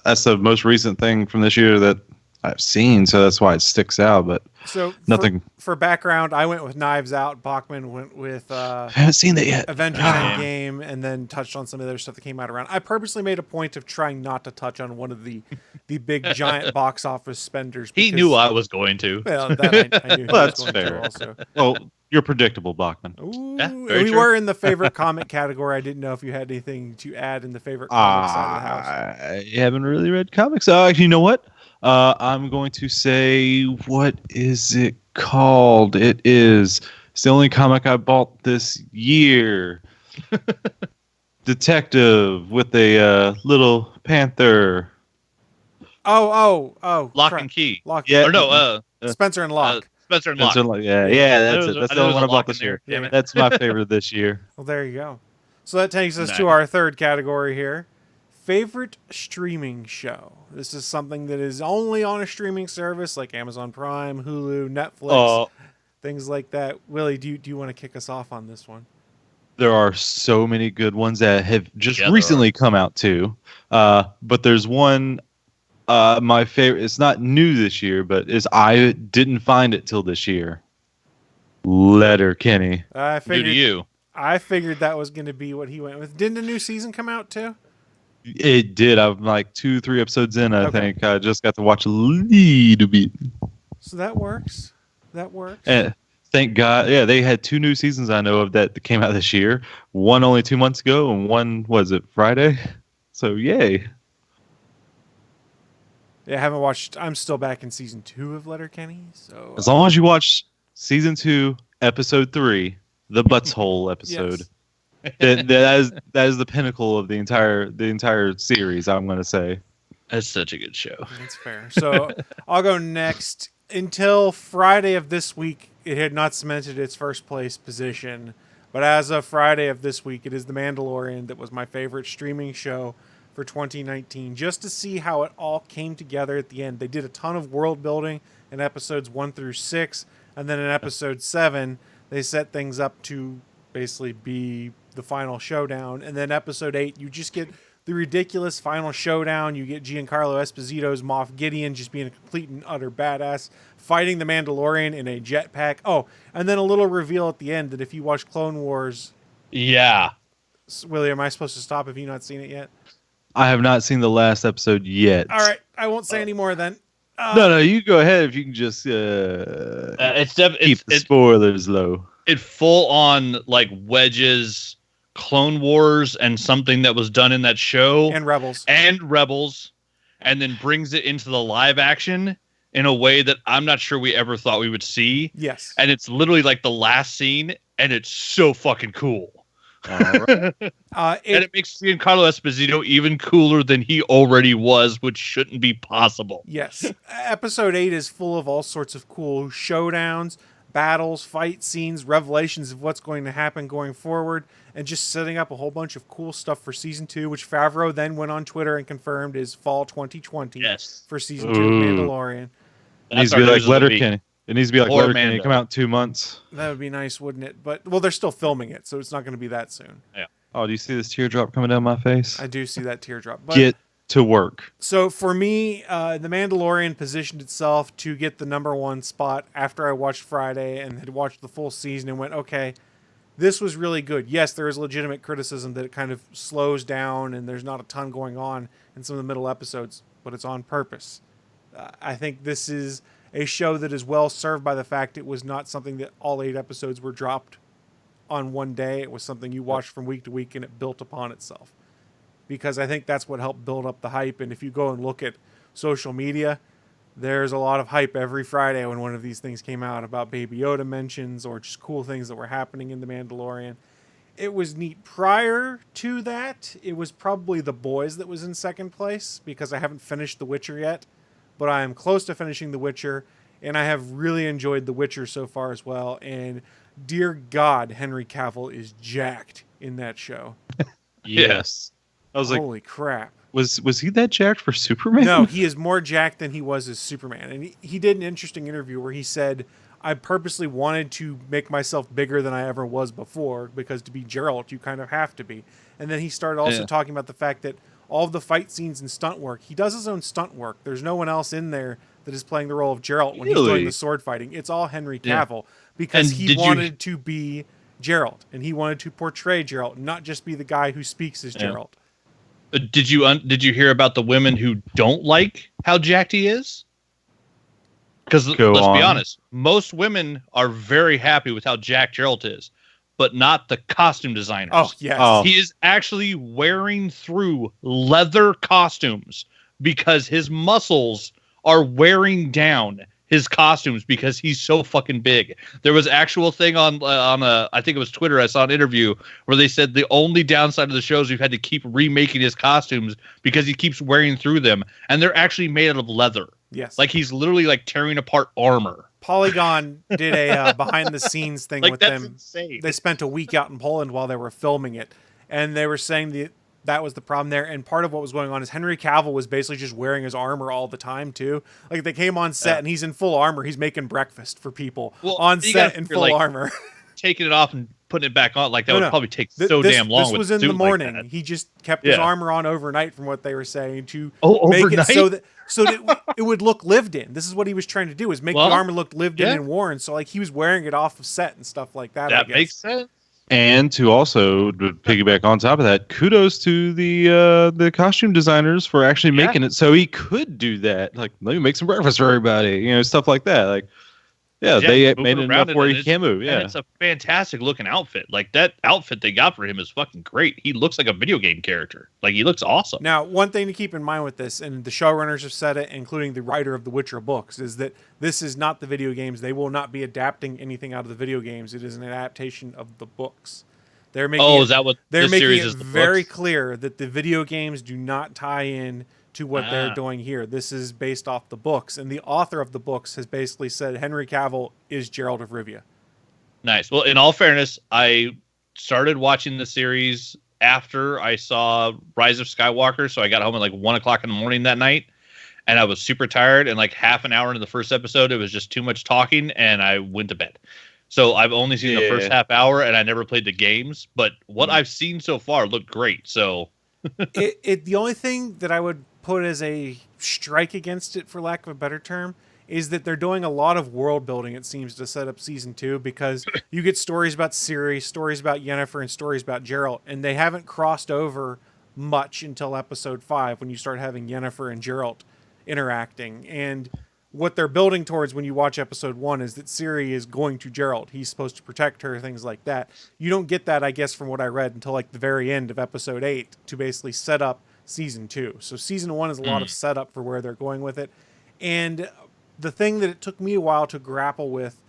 That's the most recent thing from this year that I've seen, so that's why it sticks out. But
So
nothing.
For background, I went with Knives Out. Bachman went with
I haven't seen that yet.
Avengers Endgame, and then touched on some of the other stuff that came out around. I purposely made a point of trying not to touch on one of the big giant box office spenders.
He knew I was going to.
Well, that I knew he
Well,
was
that's
going
fair.
to also.
Well, you're predictable, Bachman.
Ooh,
Yeah, very
we
true.
were in the favorite comic category. I didn't know if you had anything to add in the favorite comic side of the house.
I haven't really read comics. Actually, you know what? I'm going to say, what is it called? It's the only comic I bought this year. Detective with a little panther.
Oh.
Lock
crap.
and Key.
Lock.
Yeah.
Or no,
Spencer and Locke.
Spencer and Locke.
Yeah, that's it. That's the only one I bought
Lock
this
in there.
year.
Damn it.
That's my favorite this year.
Well, there you go. So that takes us to
Nice.
our third category here. Favorite streaming show. This is something that is only on a streaming service like Amazon Prime, Hulu, Netflix, things like that. Willie, do you want to kick us off on this one?
There are so many good ones that have just
Yeah, there
recently come out too. But there's one, my favorite. It's not new this year, but I didn't find it till this year. Letterkenny.
I
Due
figured
to you.
I figured that was going to be what he went with. Didn't a new season come out too?
It did. I'm like 2-3 episodes in. I
Okay.
think I just got to watch a little bit.
So that works. That works.
And thank God. Yeah, they had 2 new seasons I know of that came out this year. One only 2 months ago, and one was it Friday. So yay.
Yeah, I haven't watched. I'm still back in season 2 of Letterkenny. So
As long as you watch season 2, episode 3, the butthole episode.
yes.
that is the pinnacle of the entire series. I'm going to say.
That's such a good show.
That's fair. So I'll go next. Until Friday of this week, it had not cemented its first place position. But as of Friday of this week, it is The Mandalorian that was my favorite streaming show for 2019. Just to see how it all came together at the end. They did a ton of world building in episodes 1 through 6. And then in episode 7, they set things up to basically be the final showdown. And then episode 8, you just get the ridiculous final showdown. You get Giancarlo Esposito's Moff Gideon just being a complete and utter badass, fighting the Mandalorian in a jetpack. Oh, and then a little reveal at the end that if you watch Clone Wars,
Yeah.
Willie, am I supposed to stop if you've not seen it yet?
I have not seen the last episode yet.
All right, I won't say any more then.
No, you go ahead if you can just keep the spoilers low.
It full on like wedges Clone Wars and something that was done in that show
And Rebels.
and then brings it into the live action in a way that I'm not sure we ever thought we would see.
Yes.
And it's literally like the last scene, and it's so fucking cool. And it makes Giancarlo Esposito even cooler than he already was, which shouldn't be possible.
Yes. Episode 8 is full of all sorts of cool showdowns, battles, fight scenes, revelations of what's going to happen going forward, and just setting up a whole bunch of cool stuff for season 2, which Favreau then went on Twitter and confirmed is fall 2020 for season 2 of Mandalorian.
It needs to be like Letterkenny. It needs to be like Letterkenny. Come out 2 months.
That would be nice, wouldn't it? But well, they're still filming it, so it's not going to be that soon.
Yeah.
Oh, do you see this teardrop coming down my face?
I do see that teardrop. But
Get to work.
So for me, The Mandalorian positioned itself to get the #1 spot after I watched Friday and had watched the full season and went, okay, this was really good. Yes, there is legitimate criticism that it kind of slows down and there's not a ton going on in some of the middle episodes, but it's on purpose. I think this is a show that is well served by the fact it was not something that all 8 episodes were dropped on one day. It was something you watched from week to week and it built upon itself. Because I think that's what helped build up the hype. And if you go and look at social media, there's a lot of hype every Friday when one of these things came out about Baby Yoda mentions or just cool things that were happening in The Mandalorian. It was neat. Prior to that, it was probably The Boys that was in second place because I haven't finished The Witcher yet, but I am close to finishing The Witcher, and I have really enjoyed The Witcher so far as well. And dear God, Henry Cavill is jacked in that show.
Yes. I was like,
holy crap.
Was he that jacked for Superman?
No, he is more jacked than he was as Superman. And he did an interesting interview where he said, I purposely wanted to make myself bigger than I ever was before because to be Geralt, you kind of have to be. And then he started also talking about the fact that all of the fight scenes and stunt work, he does his own stunt work. There's no one else in there that is playing the role of Geralt when he's doing the sword fighting. It's all Henry Cavill because he wanted to be Geralt and he wanted to portray Geralt, not just be the guy who speaks as Geralt.
Did you hear about the women who don't like how jacked he is? Because let's be honest, most women are very happy with how jacked Geralt is, but not the costume designers.
Oh, yes.
He is actually wearing through leather costumes because his muscles are wearing down his costumes because he's so fucking big. There was actual thing on I think it was Twitter. I saw an interview where they said the only downside of the show is we've had to keep remaking his costumes because he keeps wearing through them, and they're actually made out of leather.
Yes,
like he's literally like tearing apart armor.
Polygon did a behind the scenes thing with them.
Insane.
They spent a week out in Poland while they were filming it, and they were saying that was the problem there. And part of what was going on is Henry Cavill was basically just wearing his armor all the time too. Like they came on set and he's in full armor. He's making breakfast for people on set in full armor.
Taking it off and putting it back on, like that would probably take damn long.
This was in the morning. Like he just kept his armor on overnight, from what they were saying, to
make
overnight? It so that it would look lived in. This is what he was trying to do: is make the armor look lived in and worn. So like he was wearing it off of set and stuff like that.
That makes sense.
And to also piggyback on top of that, kudos to the costume designers for actually making it so he could do that. Like, let me make some breakfast for everybody, stuff like that. Like, they made it enough where he can move. Yeah,
and it's a fantastic looking outfit. Like that outfit they got for him is fucking great. He looks like a video game character. Like he looks awesome.
Now, one thing to keep in mind with this, and the showrunners have said it, including the writer of the Witcher books, is that this is not the video games. They will not be adapting anything out of the video games. It is an adaptation of the books. They're making
is that what
they're
this
making
series
it
is? The
very
books?
Clear that the video games do not tie in to what they're doing here. This is based off the books, and the author of the books has basically said Henry Cavill is Geralt of Rivia.
Nice. Well, in all fairness, I started watching the series after I saw Rise of Skywalker, so I got home at like 1 o'clock in the morning that night, and I was super tired, and like half an hour into the first episode, it was just too much talking, and I went to bed. So I've only seen the first half hour, and I never played the games, but what I've seen so far looked great, so...
The only thing that I would put as a strike against it, for lack of a better term, is that they're doing a lot of world building, it seems, to set up season 2, because you get stories about Ciri, stories about Yennefer, and stories about Geralt, and they haven't crossed over much until episode 5 when you start having Yennefer and Geralt interacting. And what they're building towards when you watch episode 1 is that Ciri is going to Geralt. He's supposed to protect her, things like that. You don't get that, I guess, from what I read, until like the very end of episode 8 to basically set up season 2. So season 1 is a lot of setup for where they're going with it. And the thing that it took me a while to grapple with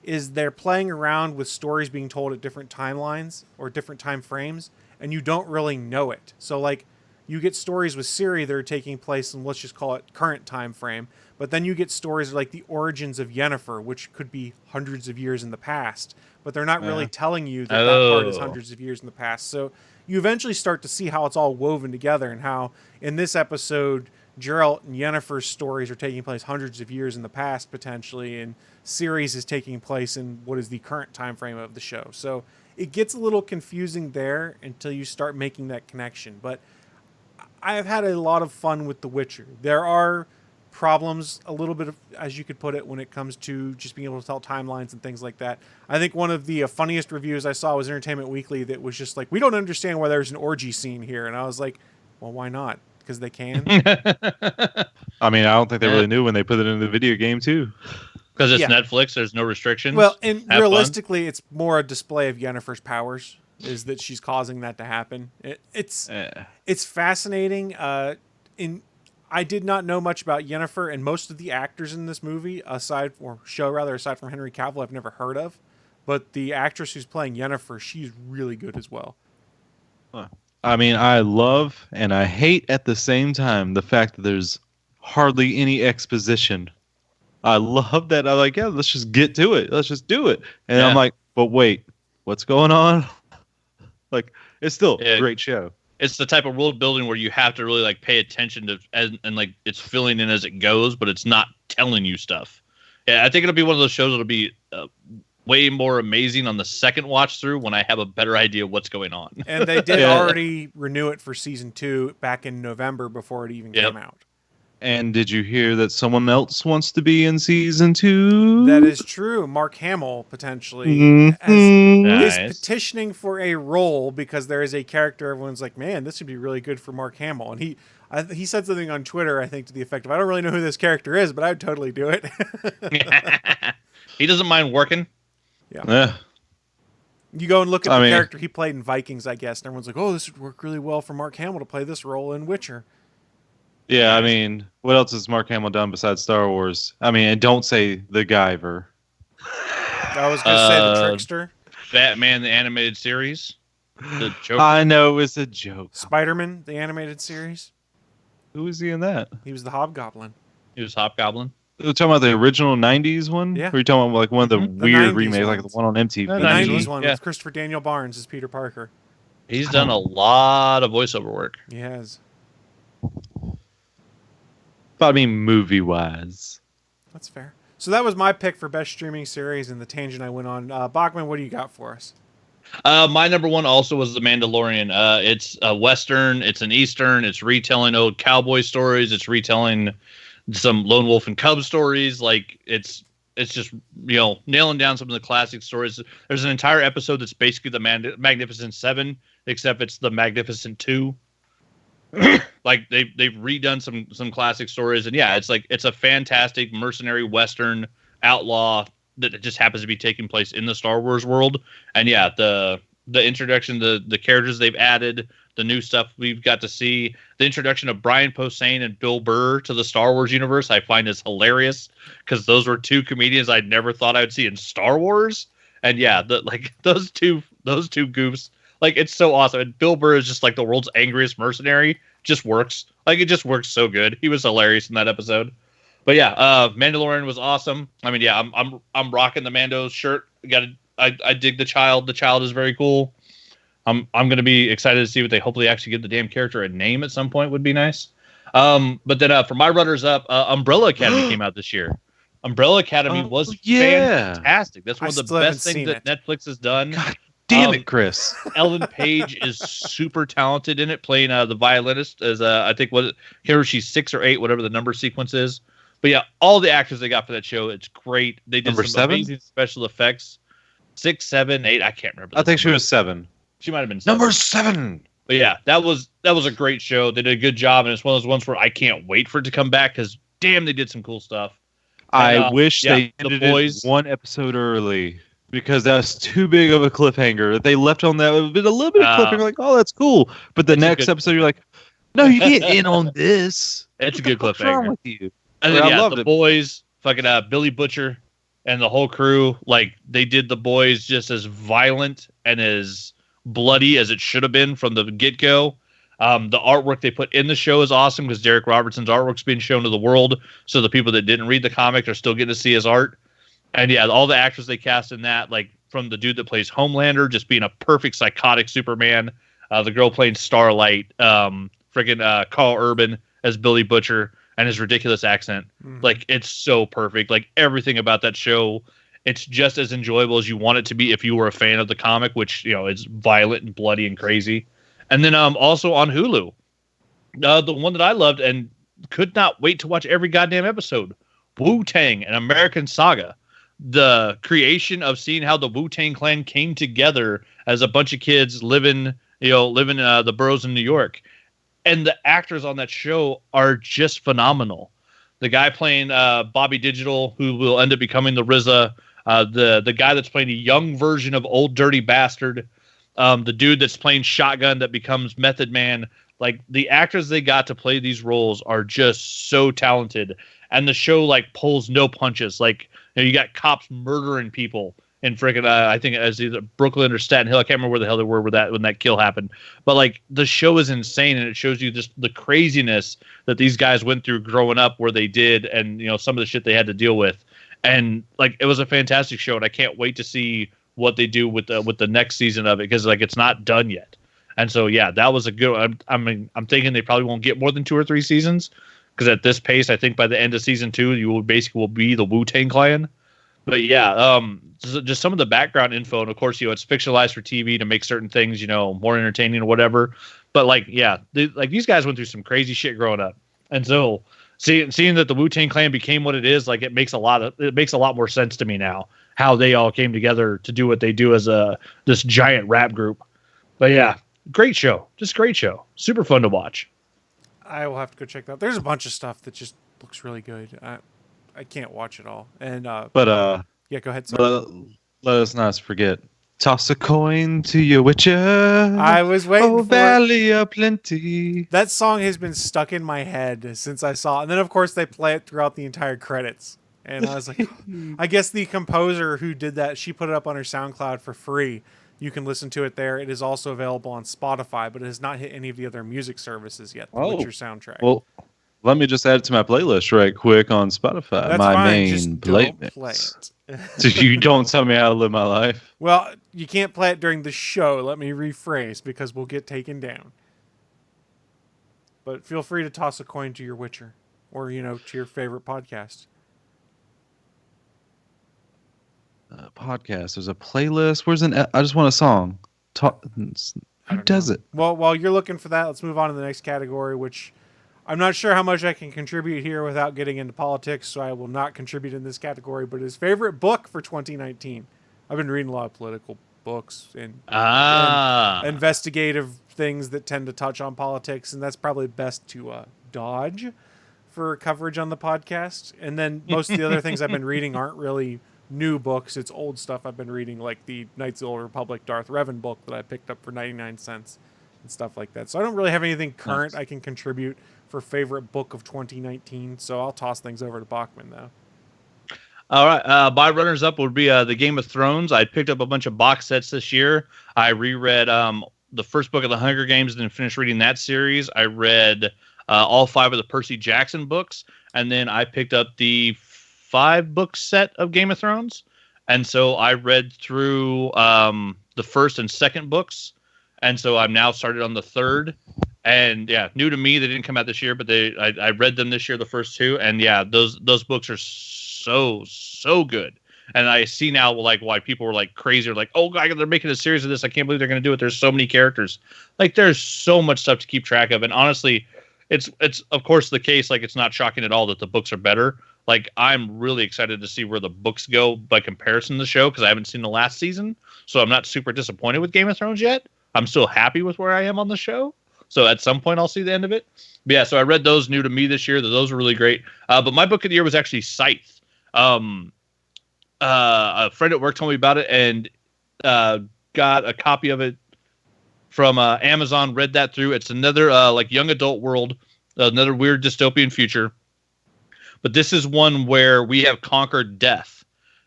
is they're playing around with stories being told at different timelines or different time frames, and you don't really know it. So like you get stories with Ciri that are taking place in, let's just call it current time frame, but then you get stories like the origins of Yennefer, which could be hundreds of years in the past, but they're not really telling you that that part is hundreds of years in the past. So you eventually start to see how it's all woven together, and how in this episode Geralt and Yennefer's stories are taking place hundreds of years in the past potentially, and Ciri's is taking place in what is the current time frame of the show. So it gets a little confusing there until you start making that connection. But I have had a lot of fun with The Witcher. There are problems, a little bit of, as you could put it, when it comes to just being able to tell timelines and things like that. I think one of the funniest reviews I saw was Entertainment Weekly that was just like, we don't understand why there's an orgy scene here. And I was like, well, why not? Because they can.
I mean, I don't think they really knew when they put it in the video game too.
Because it's Netflix, there's no restrictions.
Well, and realistically, it's more a display of Yennefer's powers, is that she's causing that to happen. It's fascinating. I did not know much about Yennefer, and most of the actors in this movie, aside from Henry Cavill, I've never heard of. But the actress who's playing Yennefer, she's really good as well.
I mean, I love and I hate at the same time the fact that there's hardly any exposition. I love that. I'm like, yeah, let's just get to it. Let's just do it. And I'm like, but wait, what's going on? Like, it's still a great show.
It's the type of world building where you have to really like pay attention to, and like it's filling in as it goes, but it's not telling you stuff. Yeah, I think it'll be one of those shows that'll be way more amazing on the second watch through when I have a better idea of what's going on.
And they did already renew it for season 2 back in November before it even came out.
And did you hear that someone else wants to be in season 2?
That is true. Mark Hamill potentially is petitioning for a role because there is a character everyone's like, man, this would be really good for Mark Hamill. And he said something on Twitter, I think, to the effect of, I don't really know who this character is, but I would totally do it.
He doesn't mind working.
Yeah. You go and look at the character he played in Vikings, I guess, and everyone's like, oh, this would work really well for Mark Hamill to play this role in Witcher.
Yeah, I mean, what else has Mark Hamill done besides Star Wars? I mean, and don't say The Guyver.
I was going to say The Trickster.
Batman, the animated series. The Joker.
I know, it was a joke.
Spider-Man, the animated series.
Who was he in that?
He was the Hobgoblin.
He was Hobgoblin.
Are you talking about the original 90s one?
Yeah.
Or are you talking about like one of the weird remakes, like the one on MTV?
The 90s one with Christopher Daniel Barnes as Peter Parker.
He's done a lot of voiceover work.
He has.
But I mean, movie-wise.
That's fair. So that was my pick for best streaming series and the tangent I went on. Bachman, what do you got for us?
My number one also was The Mandalorian. It's a Western. It's an Eastern. It's retelling old cowboy stories. It's retelling some Lone Wolf and Cub stories. Like it's just, you know, nailing down some of the classic stories. There's an entire episode that's basically the Magnificent Seven, except it's the Magnificent Two. Like they've redone some classic stories, and yeah, it's a fantastic mercenary Western outlaw that just happens to be taking place in the Star Wars world. And yeah, the introduction, the characters they've added, the new stuff we've got to see, the introduction of Brian Posehn and Bill Burr to the Star Wars universe, I find is hilarious because those were two comedians I never thought I would see in Star Wars. And yeah, those two goofs, like it's so awesome. And Bill Burr is just like the world's angriest mercenary. Just works. Like it just works so good. He was hilarious in that episode. But yeah, Mandalorian was awesome. I mean, yeah, I'm rocking the Mando shirt. I dig the child. The child is very cool. I'm gonna be excited to see what they hopefully actually give the damn character a name at some point would be nice. But then for my runners up, Umbrella Academy came out this year. Umbrella Academy was fantastic. That's one of the best things that Netflix has done.
God damn it, Chris.
Ellen Page is super talented in it, playing the violinist as I think she's 6 or 8, whatever the number sequence is. But yeah, all the actors they got for that show, it's great. They did some amazing special effects. 6, 7, 8, I can't remember.
I think she was 7.
She might have been 7.
Number 7.
But yeah, that was a great show. They did a good job, and it's one of those ones where I can't wait for it to come back because damn, they did some cool stuff.
I wish they ended it one episode early. Because that's too big of a cliffhanger. They left on that a little bit of cliffhanger, like, oh, that's cool. But the next episode, you're like, no, you get in on this.
It's a good cliffhanger.
What's wrong with you?
And then, I loved The Boys, fucking Billy Butcher. and the whole crew, like they did the boys just as violent and as bloody as it should have been from the get-go. The artwork they put in the show is awesome because Derek Robertson's artwork's being shown to the world, so the people that didn't read the comic are still getting to see his art. And yeah, all the actors they cast in that, like from the dude that plays Homelander, just being a perfect psychotic Superman, the girl playing Starlight, Carl Urban as Billy Butcher, and his ridiculous accent. Like, it's so perfect. Like, everything about that show, it's just as enjoyable as you want it to be if you were a fan of the comic, which, you know, it's violent and bloody and crazy. And then also on Hulu, the one that I loved and could not wait to watch every goddamn episode, Wu-Tang, an American Saga. The creation of seeing how the Wu-Tang Clan came together as a bunch of kids living the boroughs in New York. And the actors on that show are just phenomenal. The guy playing Bobby Digital, who will end up becoming the RZA, the guy that's playing a young version of Old Dirty Bastard, the dude that's playing Shotgun that becomes Method Man. Like, the actors they got to play these roles are just so talented. And the show, like, pulls no punches. Like, you know, you got cops murdering people in freaking, I think as either Brooklyn or Staten Hill. I can't remember where the hell they were when that kill happened. But like, the show is insane, and it shows you just the craziness that these guys went through growing up where they did, and you know, some of the shit they had to deal with. And like, it was a fantastic show, and I can't wait to see what they do with the next season of it, because like, it's not done yet. And so yeah, that was a good. I'm thinking they probably won't get more than 2 or 3 seasons, because at this pace, I think by the end of season 2, you will be the Wu-Tang Clan. But yeah, just some of the background info, and of course, you know, it's fictionalized for TV to make certain things, you know, more entertaining or whatever. But like, yeah, these guys went through some crazy shit growing up, and so seeing that the Wu-Tang Clan became what it is, like, it makes a lot more sense to me now how they all came together to do what they do as this giant rap group. But yeah, great show, just great show, super fun to watch.
I will have to go check that out. There's a bunch of stuff that just looks really good. I can't watch it all. And yeah, go ahead.
Let us not forget. Toss a coin to your witcher.
I was waiting for
Valley of Plenty.
that song has been stuck in my head since I saw it. And then of course they play it throughout the entire credits. And I was like, I guess the composer who did that, she put it up on her SoundCloud for free. You can listen to it there. It is also available on Spotify, but it has not hit any of the other music services yet. The Witcher soundtrack.
Well, let me just add it to my playlist right quick on Spotify.
That's
my
fine.
main
Just
play
don't play
mix.
it.
So you don't tell me how to live my life.
Well, you can't play it during the show. Let me rephrase, because we'll get taken down. But feel free to toss a coin to your Witcher, or to your favorite podcast.
Podcast. There's a playlist. I just want a song. Who does it?
Well, while you're looking for that, let's move on to the next category, which I'm not sure how much I can contribute here without getting into politics, so I will not contribute in this category, but his favorite book for 2019. I've been reading a lot of political books and investigative things that tend to touch on politics, and that's probably best to dodge for coverage on the podcast. And then most of the other things I've been reading aren't really new books. It's old stuff I've been reading, like the Knights of the Old Republic Darth Revan book that I picked up for 99 cents and stuff like that. So I don't really have anything current I can contribute for favorite book of 2019, so I'll toss things over to Bachman, though.
All right, my runners-up would be the Game of Thrones. I picked up a bunch of box sets this year. I reread the first book of the Hunger Games and then finished reading that series. I read all 5 of the Percy Jackson books, and then I picked up the 5-book set of Game of Thrones. And so I read through the first and second books, and so I'm now started on the third. And yeah, new to me, they didn't come out this year, but I read them this year, the first 2, and yeah, those books are so good. And I see now like why people were like crazy, or like, oh god, they're making a series of this. I can't believe they're going to do it. There's so many characters. Like, there's so much stuff to keep track of. And honestly, it's of course the case. Like, it's not shocking at all that the books are better. Like, I'm really excited to see where the books go by comparison to the show, because I haven't seen the last season, so I'm not super disappointed with Game of Thrones yet. I'm still happy with where I am on the show. So at some point I'll see the end of it. But yeah, so I read those new to me this year. Those were really great. But my book of the year was actually Scythe. A friend at work told me about it, and got a copy of it from Amazon, read that through. It's another like young adult world, another weird dystopian future. But this is one where we have conquered death.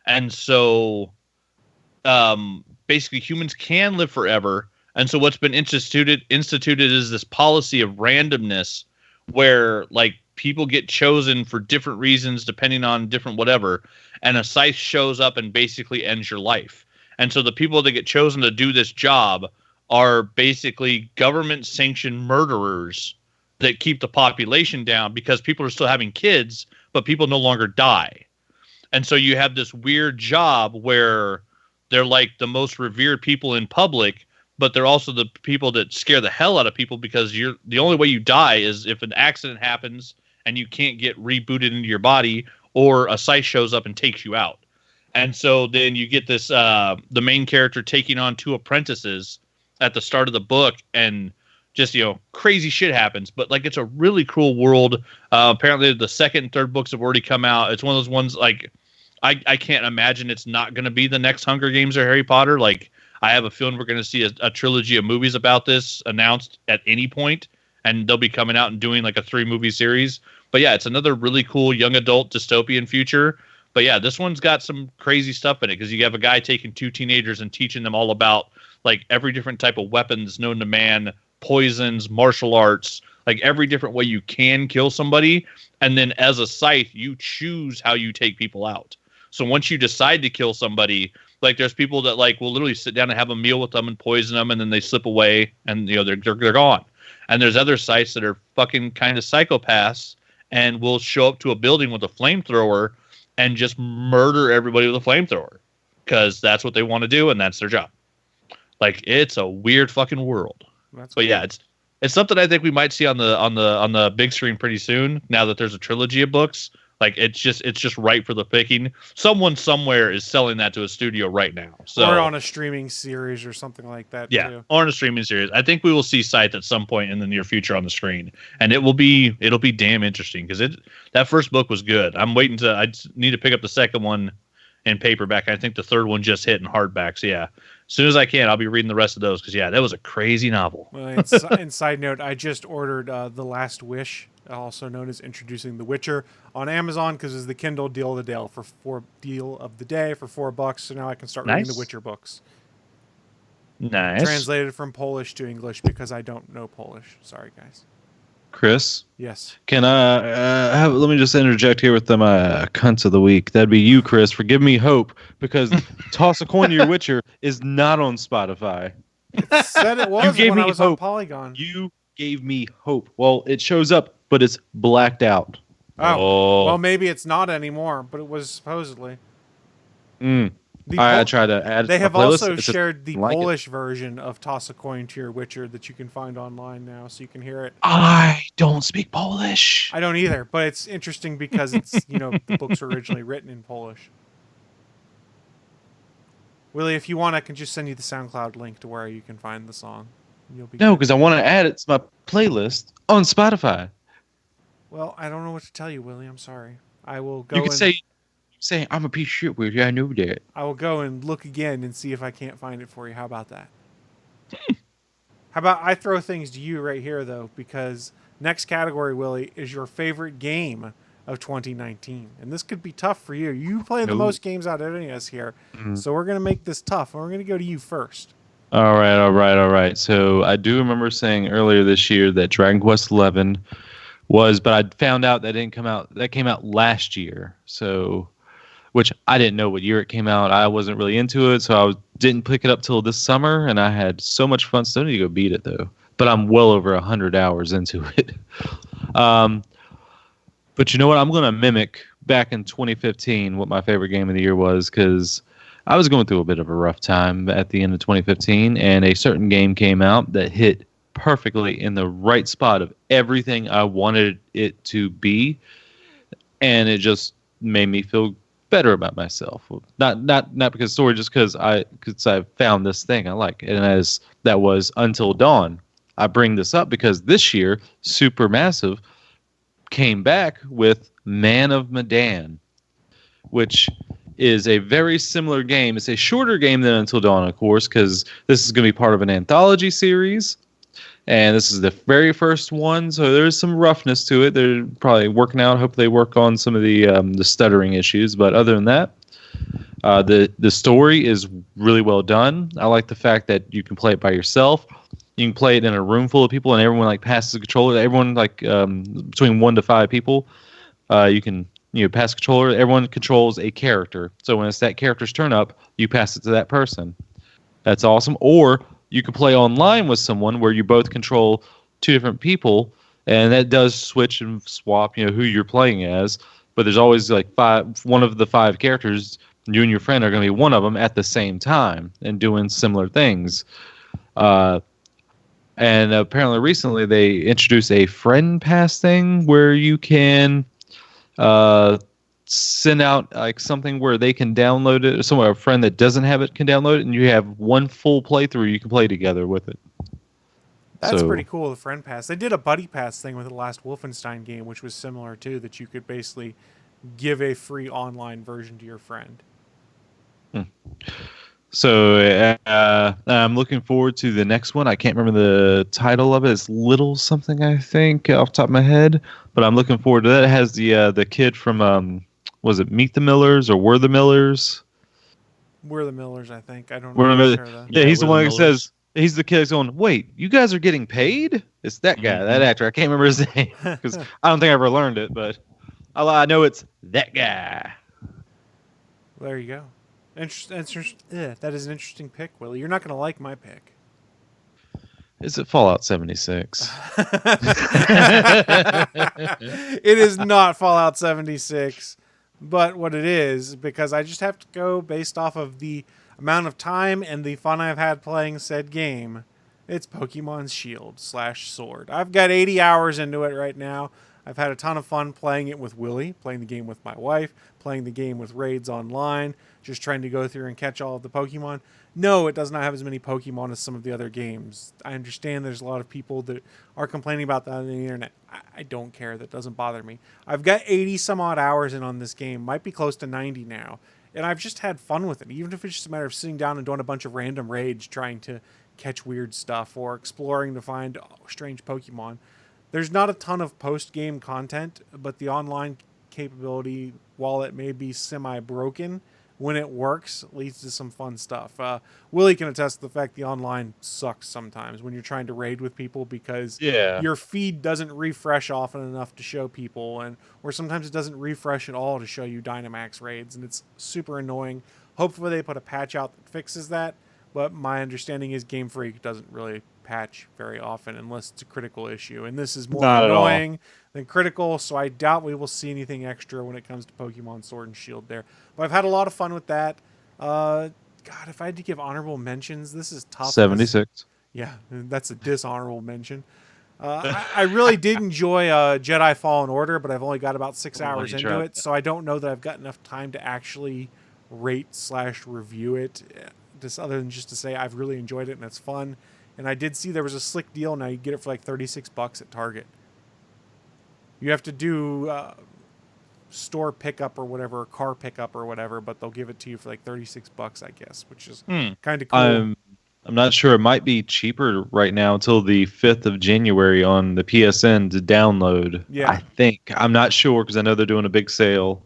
And so basically humans can live forever. And so what's been instituted is this policy of randomness where like people get chosen for different reasons depending on different whatever, and a scythe shows up and basically ends your life. And so the people that get chosen to do this job are basically government sanctioned murderers that keep the population down because people are still having kids, but people no longer die. And so you have this weird job where they're like the most revered people in public, but they're also the people that scare the hell out of people because you're the only way you die is if an accident happens and you can't get rebooted into your body, or a scythe shows up and takes you out. And so then you get this, the main character taking on 2 apprentices at the start of the book, and just, crazy shit happens. But like, it's a really cool world. Apparently the 2nd and 3rd books have already come out. It's one of those ones like, I can't imagine it's not going to be the next Hunger Games or Harry Potter. Like, I have a feeling we're going to see a trilogy of movies about this announced at any point, and they'll be coming out and doing like a 3-movie series. But yeah, it's another really cool young adult dystopian future. But yeah, this one's got some crazy stuff in it because you have a guy taking 2 teenagers and teaching them all about like every different type of weapons known to man, poisons, martial arts, like every different way you can kill somebody. And then as a scythe, you choose how you take people out. So once you decide to kill somebody, like there's people that like will literally sit down and have a meal with them and poison them, and then they slip away and they're gone. And there's other scythes that are fucking kind of psychopaths and will show up to a building with a flamethrower and just murder everybody with a flamethrower because that's what they want to do and that's their job. Like, it's a weird fucking world. But cool. Yeah, it's something I think we might see on the big screen pretty soon. Now that there's a trilogy of books, like it's just right for the picking. Someone somewhere is selling that to a studio right now. So,
or on a streaming series or something like that.
Yeah,
too.
Or on a streaming series. I think we will see Scythe at some point in the near future on the screen, and it'll be damn interesting because that first book was good. I need to pick up the second one in paperback. I think the third one just hit in hardback. So yeah, as soon as I can, I'll be reading the rest of those because yeah, that was a crazy novel.
Well, and side note, I just ordered The Last Wish, also known as Introducing the Witcher, on Amazon because it's the Kindle deal of the day for $4. So now I can start reading the Witcher books.
Nice.
Translated from Polish to English because I don't know Polish. Sorry, guys.
Chris?
Yes.
Can I let me just interject here with my cunts of the week. That'd be you, Chris, for giving me hope because Toss a Coin to Your Witcher is not on Spotify.
It said it was when I was on Polygon.
You gave me hope. Well, it shows up, but it's blacked out.
Oh. Well, maybe it's not anymore, but it was supposedly.
I tried to add.
They have also shared the Polish version of Toss a Coin to Your Witcher that you can find online now, so you can hear it.
I don't speak Polish.
I don't either, but it's interesting because it's the books were originally written in Polish. Willie, if you want, I can just send you the SoundCloud link to where you can find the song.
No, because I want to add it to my playlist on Spotify.
Well, I don't know what to tell you, Willie. I'm sorry. I will go.
You can say I'm a piece of shit, Willie. I know that.
I will go and look again and see if I can't find it for you. How about that? How about I throw things to you right here, though, because next category, Willie, is your favorite game of 2019. And this could be tough for you. You play the most games out of any of us here. So we're going to make this tough. And we're going to go to you first.
All right. So I do remember saying earlier this year that Dragon Quest XI was, but I found out that didn't come out. That came out last year. So, which I didn't know what year it came out. I wasn't really into it, so I didn't pick it up till this summer, and I had so much fun. Still need to go beat it though. But I'm well over 100 hours into it. But you know what? I'm going to mimic back in 2015 what my favorite game of the year was, because I was going through a bit of a rough time at the end of 2015, and a certain game came out that hit perfectly in the right spot of everything I wanted it to be, and it just made me feel better about myself. Not because story, just because I found this thing I like, and that was Until Dawn. I bring this up because this year Supermassive came back with Man of Medan, which is a very similar game. It's a shorter game than Until Dawn, of course, because this is going to be part of an anthology series, and this is the very first one, so there's some roughness to it. They're probably working out. Hope they work on some of the stuttering issues, but other than that, The story is really well done. I like the fact that you can play it by yourself. You can play it in a room full of people, and everyone like passes the controller. Everyone like between 1 to 5 people, you can pass controller. Everyone controls a character. So when it's that character's turn up, you pass it to that person. That's awesome. Or you can play online with someone where you both control 2 different people, and that does switch and swap, who you're playing as. But there's always like one of the 5 characters. You and your friend are going to be one of them at the same time and doing similar things. And apparently recently they introduced a friend pass thing where you can send out like something where they can download it, or somewhere a friend that doesn't have it can download it, and you have one full playthrough you can play together with it.
That's pretty cool, the friend pass. They did a buddy pass thing with the last Wolfenstein game, which was similar too, that you could basically give a free online version to your friend.
So I'm looking forward to the next one. I can't remember the title of it. It's Little something, I think, off the top of my head. But I'm looking forward to that. It has the kid from was it Meet the Millers or Were the Millers?
We're the Millers, I think. I don't
We're
know.
the
Sure
yeah, he's the
We're
one
the
who
Millers.
says he's the kid who's going, wait, you guys are getting paid? It's that guy, that actor. I can't remember his name because I don't think I ever learned it, but I know it's that guy.
There you go. That is an interesting pick, Willie. You're not going to like my pick.
Is it Fallout 76?
It is not Fallout 76, but what it is, because I just have to go based off of the amount of time and the fun I've had playing said game. It's Pokemon Shield / Sword. I've got 80 hours into it right now. I've had a ton of fun playing it with Willie, playing the game with my wife, playing the game with raids online, just trying to go through and catch all of the Pokemon. No, it does not have as many Pokemon as some of the other games. I understand there's a lot of people that are complaining about that on the internet. I don't care. That doesn't bother me. I've got 80 some odd hours in on this game. Might be close to 90 now. And I've just had fun with it. Even if it's just a matter of sitting down and doing a bunch of random raids trying to catch weird stuff or exploring to find strange Pokemon. There's not a ton of post-game content, but the online capability, while it may be semi-broken, when it works, leads to some fun stuff. Willie can attest to the fact the online sucks sometimes when you're trying to raid with people because your feed doesn't refresh often enough to show people, or sometimes it doesn't refresh at all to show you Dynamax raids, and it's super annoying. Hopefully they put a patch out that fixes that, but my understanding is Game Freak doesn't really patch very often unless it's a critical issue, and this is more annoying than critical, so I doubt we will see anything extra when it comes to Pokemon Sword and Shield there. But I've had a lot of fun with that. God, if I had to give honorable mentions, this is tough.
76.
Yeah, that's a dishonorable mention. I really did enjoy Jedi Fallen Order, but I've only got about 6 hours into it, so I don't know that I've got enough time to actually rate / review it, just other than just to say I've really enjoyed it and it's fun. And I did see there was a slick deal. Now you get it for like $36 at Target. You have to do store pickup or whatever, car pickup or whatever, but they'll give it to you for like $36, I guess, which is kind of cool.
I'm not sure. It might be cheaper right now until the 5th of January on the PSN to download.
Yeah.
I think. I'm not sure because I know they're doing a big sale.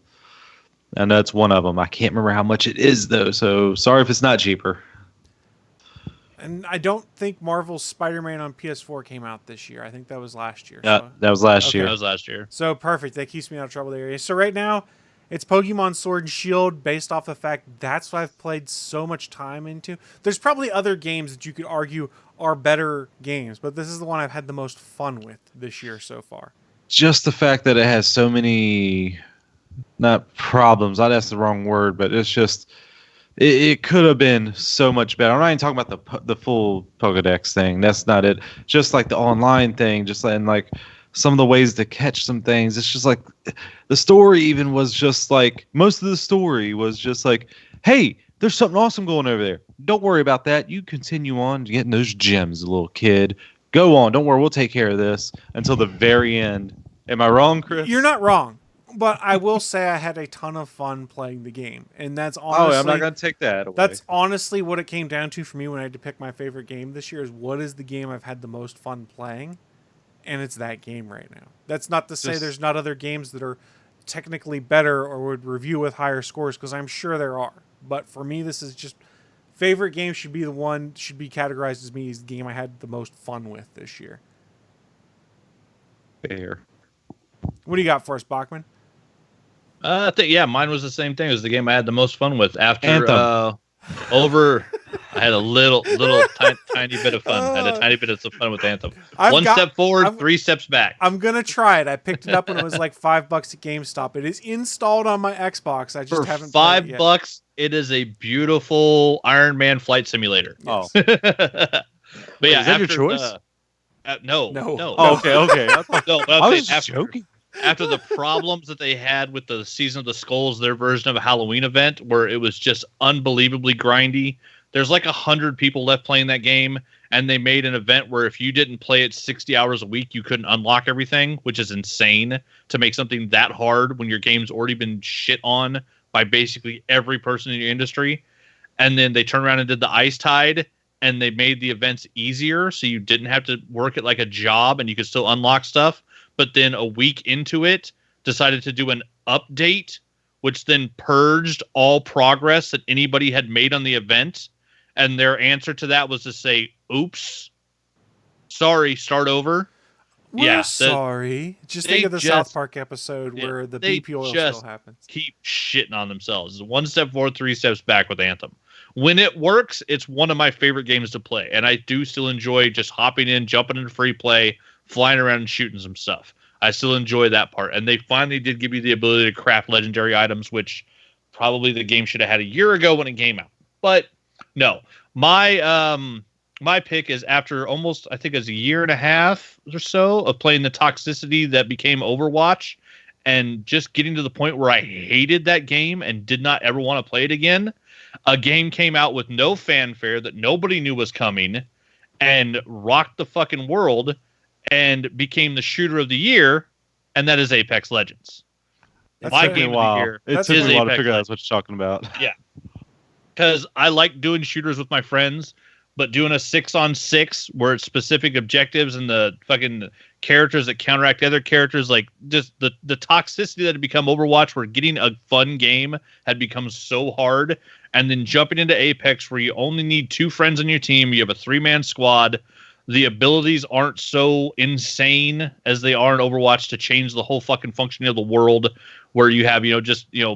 And that's one of them. I can't remember how much it is, though. So sorry if it's not cheaper.
And I don't think Marvel's Spider-Man on PS4 came out this year. I think that was last year.
Yeah, that was last year.
That was last year.
So perfect. That keeps me out of trouble there. So right now, it's Pokemon Sword and Shield based off the fact that's what I've played so much time into. There's probably other games that you could argue are better games, but this is the one I've had the most fun with this year so far.
Just the fact that it has so many, not problems, that's the wrong word, but it's just... It could have been so much better. I'm not even talking about the full Pokedex thing. That's not it. Just like the online thing, just like some of the ways to catch some things. It's just like the story even was just like, most of the story was just like, hey, there's something awesome going over there. Don't worry about that. You continue on getting those gems, little kid. Go on. Don't worry. We'll take care of this until the very end. Am I wrong, Chris?
You're not wrong. But I will say I had a ton of fun playing the game. And that's honestly...
Oh, I'm not going to take that away.
That's honestly what it came down to for me when I had to pick my favorite game this year is what is the game I've had the most fun playing? And it's that game right now. That's not to say there's not other games that are technically better or would review with higher scores, because I'm sure there are. But for me, this is just favorite game should be categorized as me as the game I had the most fun with this year.
Fair.
What do you got for us, Bachman?
I think mine was the same thing. It was the game I had the most fun with. After
Anthem.
I had a little tiny bit of fun. I had a tiny bit of fun with Anthem. One step forward, 3 steps back.
I'm gonna try it. I picked it up when it was like $5 at GameStop. It is installed on my Xbox. I just haven't played it yet.
$5. It is a beautiful Iron Man flight simulator.
Oh,
But
wait, is that your choice?
No.
Oh, okay.
No, but
I was just joking.
After the problems that they had with the Season of the Skulls, their version of a Halloween event, where it was just unbelievably grindy. There's like 100 people left playing that game, and they made an event where if you didn't play it 60 hours a week, you couldn't unlock everything, which is insane to make something that hard when your game's already been shit on by basically every person in your industry. And then they turned around and did the Ice Tide, and they made the events easier, so you didn't have to work it like a job, and you could still unlock stuff. But then a week into it, decided to do an update, which then purged all progress that anybody had made on the event. And their answer to that was to say, oops, sorry, start over.
We're sorry. Just think of the South Park episode where the BP oil still happens.
Keep shitting on themselves. It's 1 step forward, 3 steps back with Anthem. When it works, it's one of my favorite games to play. And I do still enjoy just hopping in, jumping into free play, flying around and shooting some stuff. I still enjoy that part. And they finally did give you the ability to craft legendary items, which probably the game should have had a year ago when it came out. But no, my pick is after almost, I think it's a year and a half or so of playing the toxicity that became Overwatch and just getting to the point where I hated that game and did not ever want to play it again. A game came out with no fanfare that nobody knew was coming and rocked the fucking world and became the shooter of the year, and that is Apex Legends. My game of the year
is
Apex
a lot to figure out
Legends.
what you're talking about.
Yeah. Because I like doing shooters with my friends, but doing a 6-on-6 where it's specific objectives and the fucking characters that counteract other characters, like just the toxicity that had become Overwatch, where getting a fun game had become so hard, and then jumping into Apex where you only need 2 friends on your team, you have a 3-man squad, the abilities aren't so insane as they are in Overwatch to change the whole fucking functioning of the world, where you have,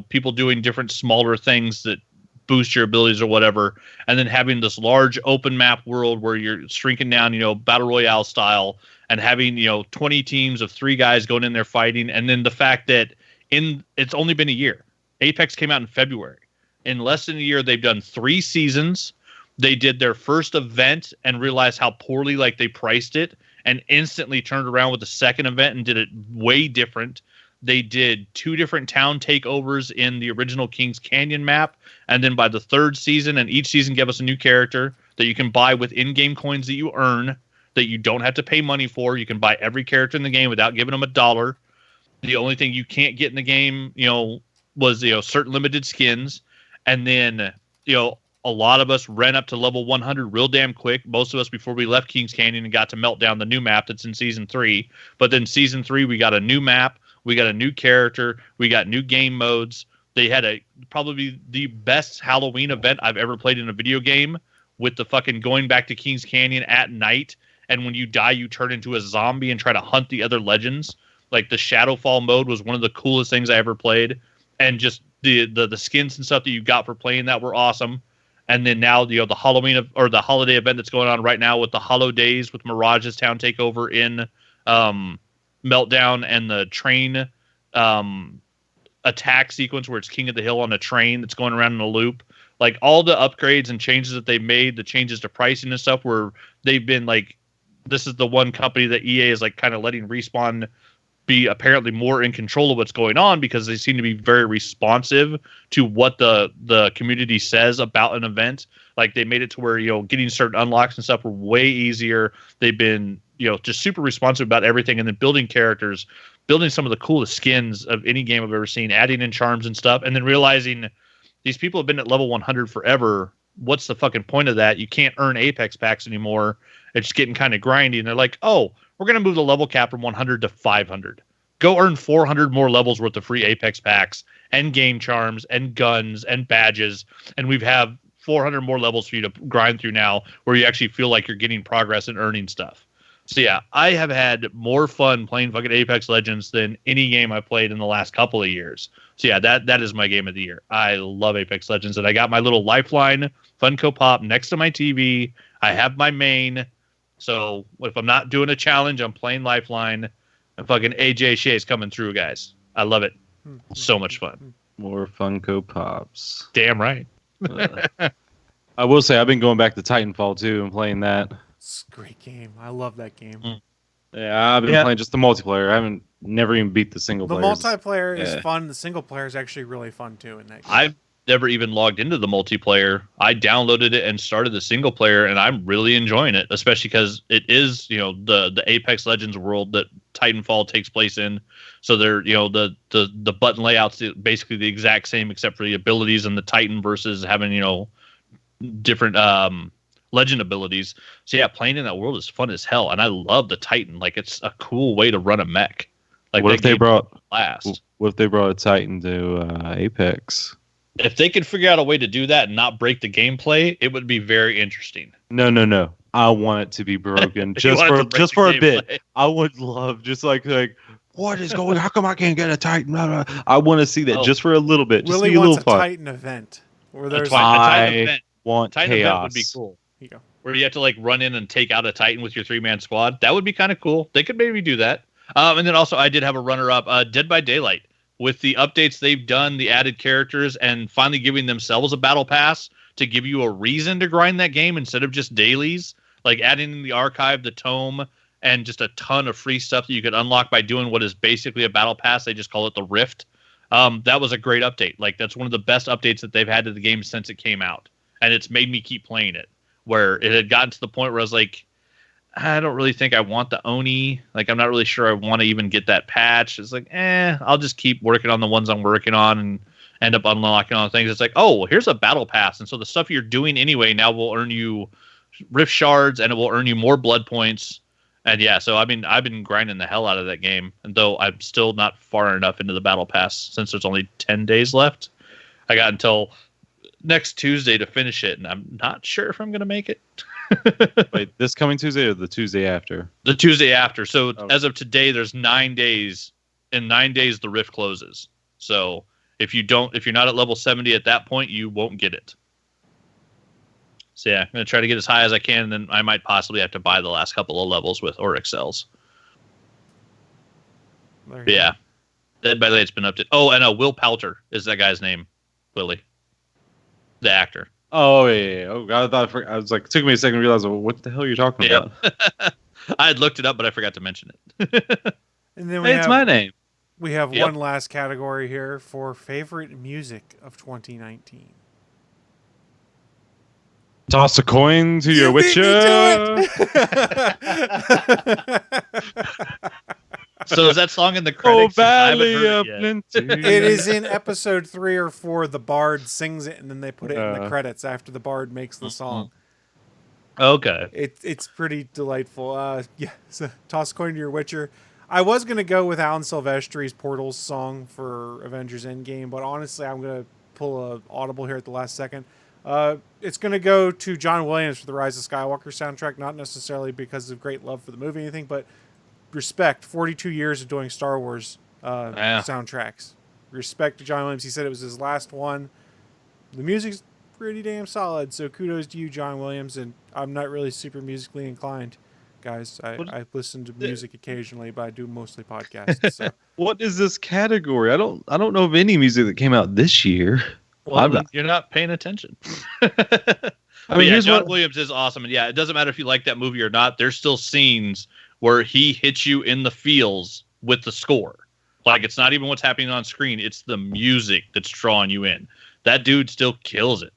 people doing different smaller things that boost your abilities or whatever, and then having this large open map world where you're shrinking down, battle royale style, and having 20 teams of 3 guys going in there fighting. And then the fact that it's only been a year. Apex came out in February. In less than a year, they've done 3 seasons. They did their first event and realized how poorly they priced it, and instantly turned around with the second event and did it way different. They did 2 different town takeovers in the original Kings Canyon map. And then by the 3rd season, and each season gave us a new character that you can buy with in-game coins that you earn, that you don't have to pay money for. You can buy every character in the game without giving them $1. The only thing you can't get in the game, was, certain limited skins. And then, a lot of us ran up to level 100 real damn quick. Most of us before we left Kings Canyon and got to melt down the new map that's in Season 3. But then Season 3, we got a new map. We got a new character. We got new game modes. They had probably the best Halloween event I've ever played in a video game, with the fucking going back to Kings Canyon at night. And when you die, you turn into a zombie and try to hunt the other legends. Like the Shadowfall mode was one of the coolest things I ever played. And just the skins and stuff that you got for playing that were awesome. And then now, the Halloween or the holiday event that's going on right now with the Hollow Days with Mirage's town takeover in Meltdown, and the train attack sequence where it's King of the Hill on a train that's going around in a loop. Like all the upgrades and changes that they made, the changes to pricing and stuff, where they've been this is the one company that EA is kind of letting Respawn be apparently more in control of what's going on, because they seem to be very responsive to what the community says about an event. Like they made it to where, getting certain unlocks and stuff were way easier. They've been, just super responsive about everything, and then building characters, building some of the coolest skins of any game I've ever seen, adding in charms and stuff, and then realizing these people have been at level 100 forever. What's the fucking point of that? You can't earn Apex packs anymore. It's getting kind of grindy, and they're like, oh, we're going to move the level cap from 100 to 500. go earn 400 more levels worth of free Apex packs and game charms and guns and badges. And we have 400 more levels for you to grind through now where you actually feel like you're getting progress and earning stuff. So yeah, I have had more fun playing fucking Apex Legends than any game I played in the last couple of years. So yeah, that is my game of the year. I love Apex Legends, and I got my little Lifeline Funko Pop next to my TV. I have my main. So if I'm not doing a challenge, I'm playing Lifeline. And fucking AJ Shea's coming through, guys. I love it. So much fun.
More Funko Pops.
Damn right.
I will say I've been going back to Titanfall too and playing that.
It's a great game. I love that game.
Yeah, I've been playing just the multiplayer. I haven't never even beat the single player.
The multiplayer is fun. The single player is actually really fun too in that game.
I've never even logged into the multiplayer. I downloaded it and started the single player, and I'm really enjoying it, especially because it is, the Apex Legends world that Titanfall takes place in. So they're, the button layouts basically the exact same except for the abilities and the Titan versus having, different legend abilities. So yeah, playing in that world is fun as hell, and I love the Titan. Like, it's a cool way to run a mech. Like,
what if they brought
last?
What if they brought a Titan to Apex?
If they could figure out a way to do that and not break the gameplay, it would be very interesting.
No. I want it to be broken just for a bit. I would love just like what is going? How come I can't get a Titan? I want to see that just for a little bit. Just
Willie
a little
wants a
fun.
Titan event where there's
a Titan event.
Want
Titan
chaos.
event would be cool.
Here you go.
Where you have to run in and take out a Titan with your 3-man squad. That would be kind of cool. They could maybe do that. And then also I did have a runner-up, Dead by Daylight. With the updates they've done, the added characters, and finally giving themselves a battle pass to give you a reason to grind that game instead of just dailies, like adding in the archive, the tome, and just a ton of free stuff that you could unlock by doing what is basically a battle pass. They just call it the Rift. That was a great update. Like, that's one of the best updates that they've had to the game since it came out. And it's made me keep playing it, where it had gotten to the point where I was like, I don't really think I want the Oni. Like, I'm not really sure I want to even get that patch. It's like, I'll just keep working on the ones I'm working on and end up unlocking all the things. It's like, oh, well, here's a battle pass. And so the stuff you're doing anyway now will earn you Rift Shards, and it will earn you more blood points. And yeah, so I've been grinding the hell out of that game. And though I'm still not far enough into the battle pass, since there's only 10 days left, I got until next Tuesday to finish it, and I'm not sure if I'm going to make it.
Wait, this coming Tuesday or the Tuesday after?
The Tuesday after. So as of today, there's 9 days. In 9 days, the Rift closes. So if you're not at level 70 at that point, you won't get it. So yeah, I'm gonna try to get as high as I can, and then I might possibly have to buy the last couple of levels with or excels. Yeah, Dead by Daylight's been updated. Oh, and Will Poulter is that guy's name, Willie, the actor.
Oh yeah. Oh God, I was like, it took me a second to realize what the hell you're talking about.
I had looked it up, but I forgot to mention it.
And then
It's my name.
We have one last category here for favorite music of 2019.
Toss a coin to your witcher.
So is that song in the credits?
Valley of Plenty.
It is in episode 3 or 4. The Bard sings it, and then they put it in the credits after the Bard makes the song.
Okay.
It's pretty delightful. So toss a coin to your witcher. I was going to go with Alan Silvestri's Portals song for Avengers Endgame, but honestly, I'm going to pull an audible here at the last second. It's going to go to John Williams for the Rise of Skywalker soundtrack, not necessarily because of great love for the movie or anything, but respect. 42 years of doing Star Wars soundtracks. Respect to John Williams. He said it was his last one. The music's pretty damn solid, so kudos to you, John Williams, and I'm not really super musically inclined. Guys, I listen to music occasionally, but I do mostly podcasts. So.
What is this category? I don't know of any music that came out this year.
Well, you're not paying attention. I mean, John Williams is awesome, and it doesn't matter if you like that movie or not. There's still scenes where he hits you in the feels with the score. Like, it's not even what's happening on screen; it's the music that's drawing you in. That dude still kills it.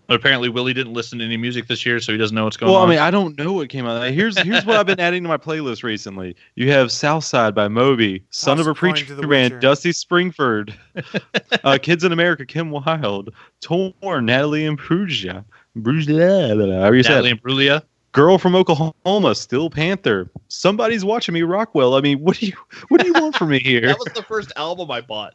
But apparently, Willie didn't listen to any music this year, so he doesn't know what's going on.
Well, I mean, I don't know what came out. Here's what I've been adding to my playlist recently. You have Southside by Moby, Son of a Preacher Man, Dusty Springford, Kids in America, Kim Wilde, Torn, Natalie Imbruglia. Natalie
Imbruglia?
Girl from Oklahoma, Still Panther. Somebody's watching me, Rockwell. I mean, what do you want from me here?
That was the first album I bought.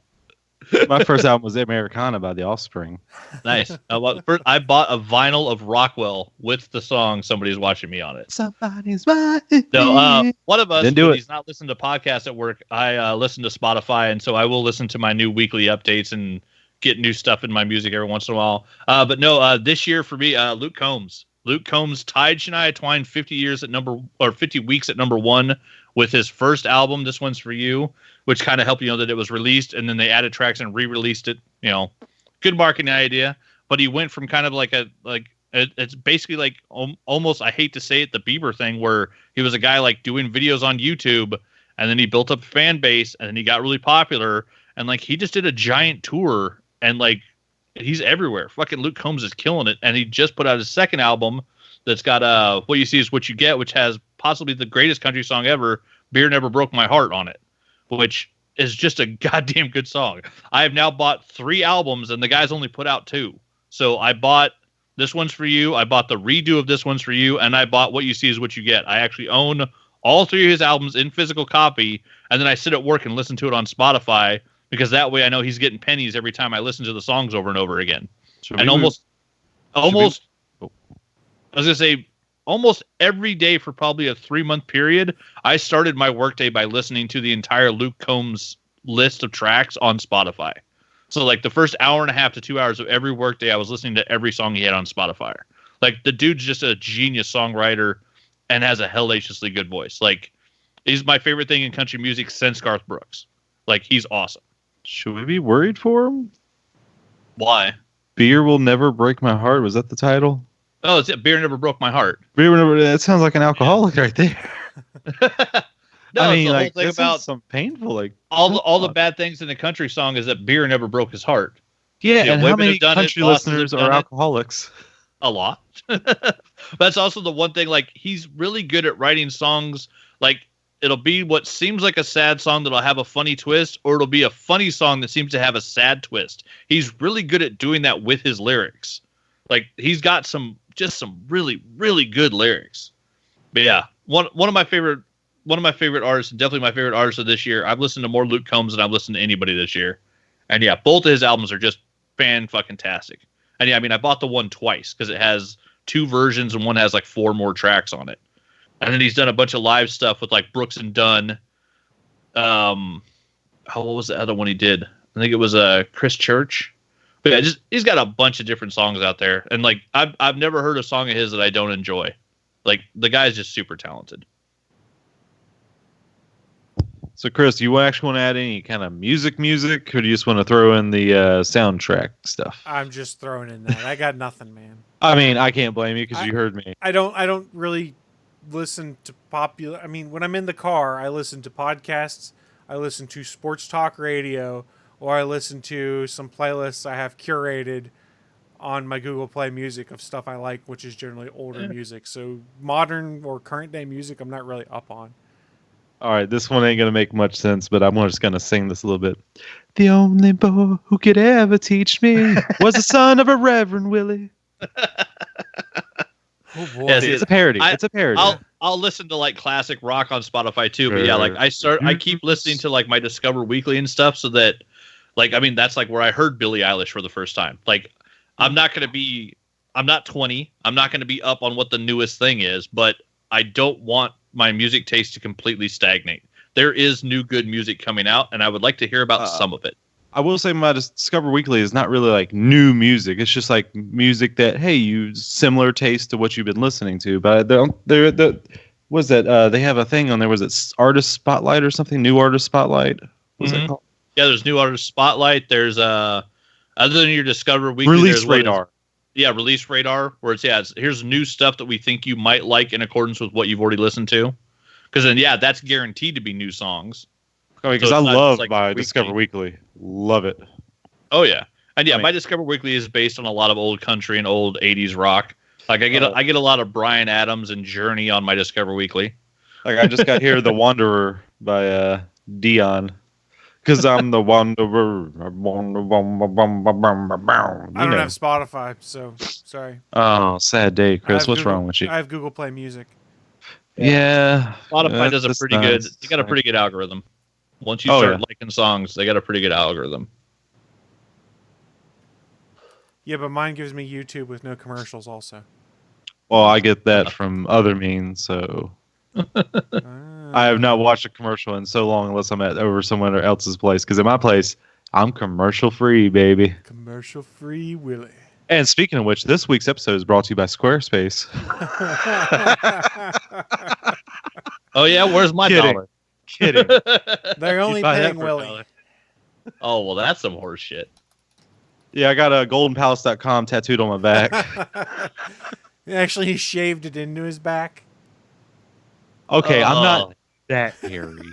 My first album was Americana by The Offspring.
Nice. First, I bought a vinyl of Rockwell with the song "Somebody's Watching Me" on it.
Somebody's watching.
So one of us,
Didn't do
when
it.
he's not listening to podcasts at work, I listen to Spotify, and so I will listen to my new weekly updates and get new stuff in my music every once in a while. But no, this year for me, Luke Combs. Luke Combs tied Shania Twain 50 weeks at number one with his first album, This One's For You, which kind of helped you know that it was released, and then they added tracks and re-released it. You know, good marketing idea. But he went from kind of it's basically like almost, I hate to say it, the Bieber thing, where he was a guy like doing videos on YouTube, and then he built up a fan base, and then he got really popular, and like he just did a giant tour, and like he's everywhere. Fucking Luke Combs is killing it, and he just put out his second album that's got What You See Is What You Get, which has possibly the greatest country song ever, Beer Never Broke My Heart, on it, which is just a goddamn good song. I have now bought 3 albums, and the guy's only put out 2. So I bought This One's For You, I bought the redo of This One's For You, and I bought What You See Is What You Get. I actually own all 3 of his albums in physical copy, and then I sit at work and listen to it on Spotify, because that way I know he's getting pennies every time I listen to the songs over and over again. And almost, I was going to say, almost every day for probably a 3-month period, I started my workday by listening to the entire Luke Combs list of tracks on Spotify. So like the first hour and a half to 2 hours of every workday, I was listening to every song he had on Spotify. Like the dude's just a genius songwriter and has a hellaciously good voice. Like he's my favorite thing in country music since Garth Brooks. Like he's awesome.
Should we be worried for him?
Why?
Beer Will Never Break My Heart. Was that the title?
Oh, it's Beer Never Broke My Heart.
Beer Will Never. That sounds like an alcoholic right there.
No,
I
it's
mean,
the
like
whole thing
this
about
is some painful, like
all the bad things in the country song is that beer never broke his heart.
Yeah,
Yeah,
and
women
how many
have done it,
country
bosses
listeners
have
are
done it.
alcoholics?
A lot. That's also the one thing, like he's really good at writing songs. Like it'll be what seems like a sad song that'll have a funny twist, or it'll be a funny song that seems to have a sad twist. He's really good at doing that with his lyrics. Like he's got some really, really good lyrics. But yeah, one of my favorite artists, and definitely my favorite artist of this year. I've listened to more Luke Combs than I've listened to anybody this year. And yeah, both of his albums are just fan-fucking-tastic. And yeah, I mean, I bought the one twice because it has 2 versions and one has like 4 more tracks on it. And then he's done a bunch of live stuff with like Brooks and Dunn. What was the other one he did? I think it was Chris Church. But yeah, he's got a bunch of different songs out there. And like I've never heard a song of his that I don't enjoy. Like the guy's just super talented.
So, Chris, do you actually want to add any kind of music, or do you just want to throw in the soundtrack stuff?
I'm just throwing in that. I got nothing, man.
I mean, I can't blame you because you heard me.
I don't really listen to popular. I mean, when I'm in the car, I listen to podcasts, I listen to sports talk radio, or I listen to some playlists I have curated on my Google Play Music of stuff I like, which is generally older music. So modern or current day music, I'm not really up on.
All right, this one ain't going to make much sense, but I'm just going to sing this a little bit. The only boy who could ever teach me was the son of a Reverend Willie.
Oh boy.
Yeah, see,
It's a parody. It's a parody.
I'll listen to like classic rock on Spotify too, but yeah, like I keep listening to like my Discover Weekly and stuff, so that like I mean that's like where I heard Billie Eilish for the first time. Like I'm not 20, I'm not going to be up on what the newest thing is, but I don't want my music taste to completely stagnate. There is new good music coming out, and I would like to hear about some of it.
I will say my Discover Weekly is not really like new music. It's just like music that, hey, you similar taste to what you've been listening to. But was that they have a thing on there? Was it Artist Spotlight or something? New Artist Spotlight? What's it called?
Yeah, there's New Artist Spotlight. There's other than your Discover Weekly,
Release
there's
Radar.
Release Radar, where it's here's new stuff that we think you might like in accordance with what you've already listened to. Because then that's guaranteed to be new songs.
Oh, because I love my Discover Weekly. Love it.
Oh yeah, and yeah, my Discover Weekly is based on a lot of old country and old '80s rock. Like I get a lot of Bryan Adams and Journey on my Discover Weekly.
Like I just got here, The Wanderer by Dion. Because I'm the wanderer.
I
You
don't have
know.
Spotify, so sorry.
Oh, sad day, Chris. What's wrong with you?
I have Google Play Music.
Yeah.
Spotify does a
that's
pretty
nice.
good. They got a pretty good algorithm. Once you
Oh,
start
yeah.
liking songs, they got a pretty good algorithm.
Yeah, but mine gives me YouTube with no commercials also.
Well, I get that from other means, so I have not watched a commercial in so long unless I'm at over someone else's place. Because at my place, I'm commercial free, baby.
Commercial free Willie.
And speaking of which, this week's episode is brought to you by Squarespace.
Oh yeah, where's my
Kidding.
dollar?
Kidding.
They're only
buy that
paying
for
Willie.
$1.
Oh well, that's some horse shit.
Yeah, I got a goldenpalace.com tattooed on my back.
Actually, he shaved it into his back.
Okay, I'm
Oh.
not that hairy.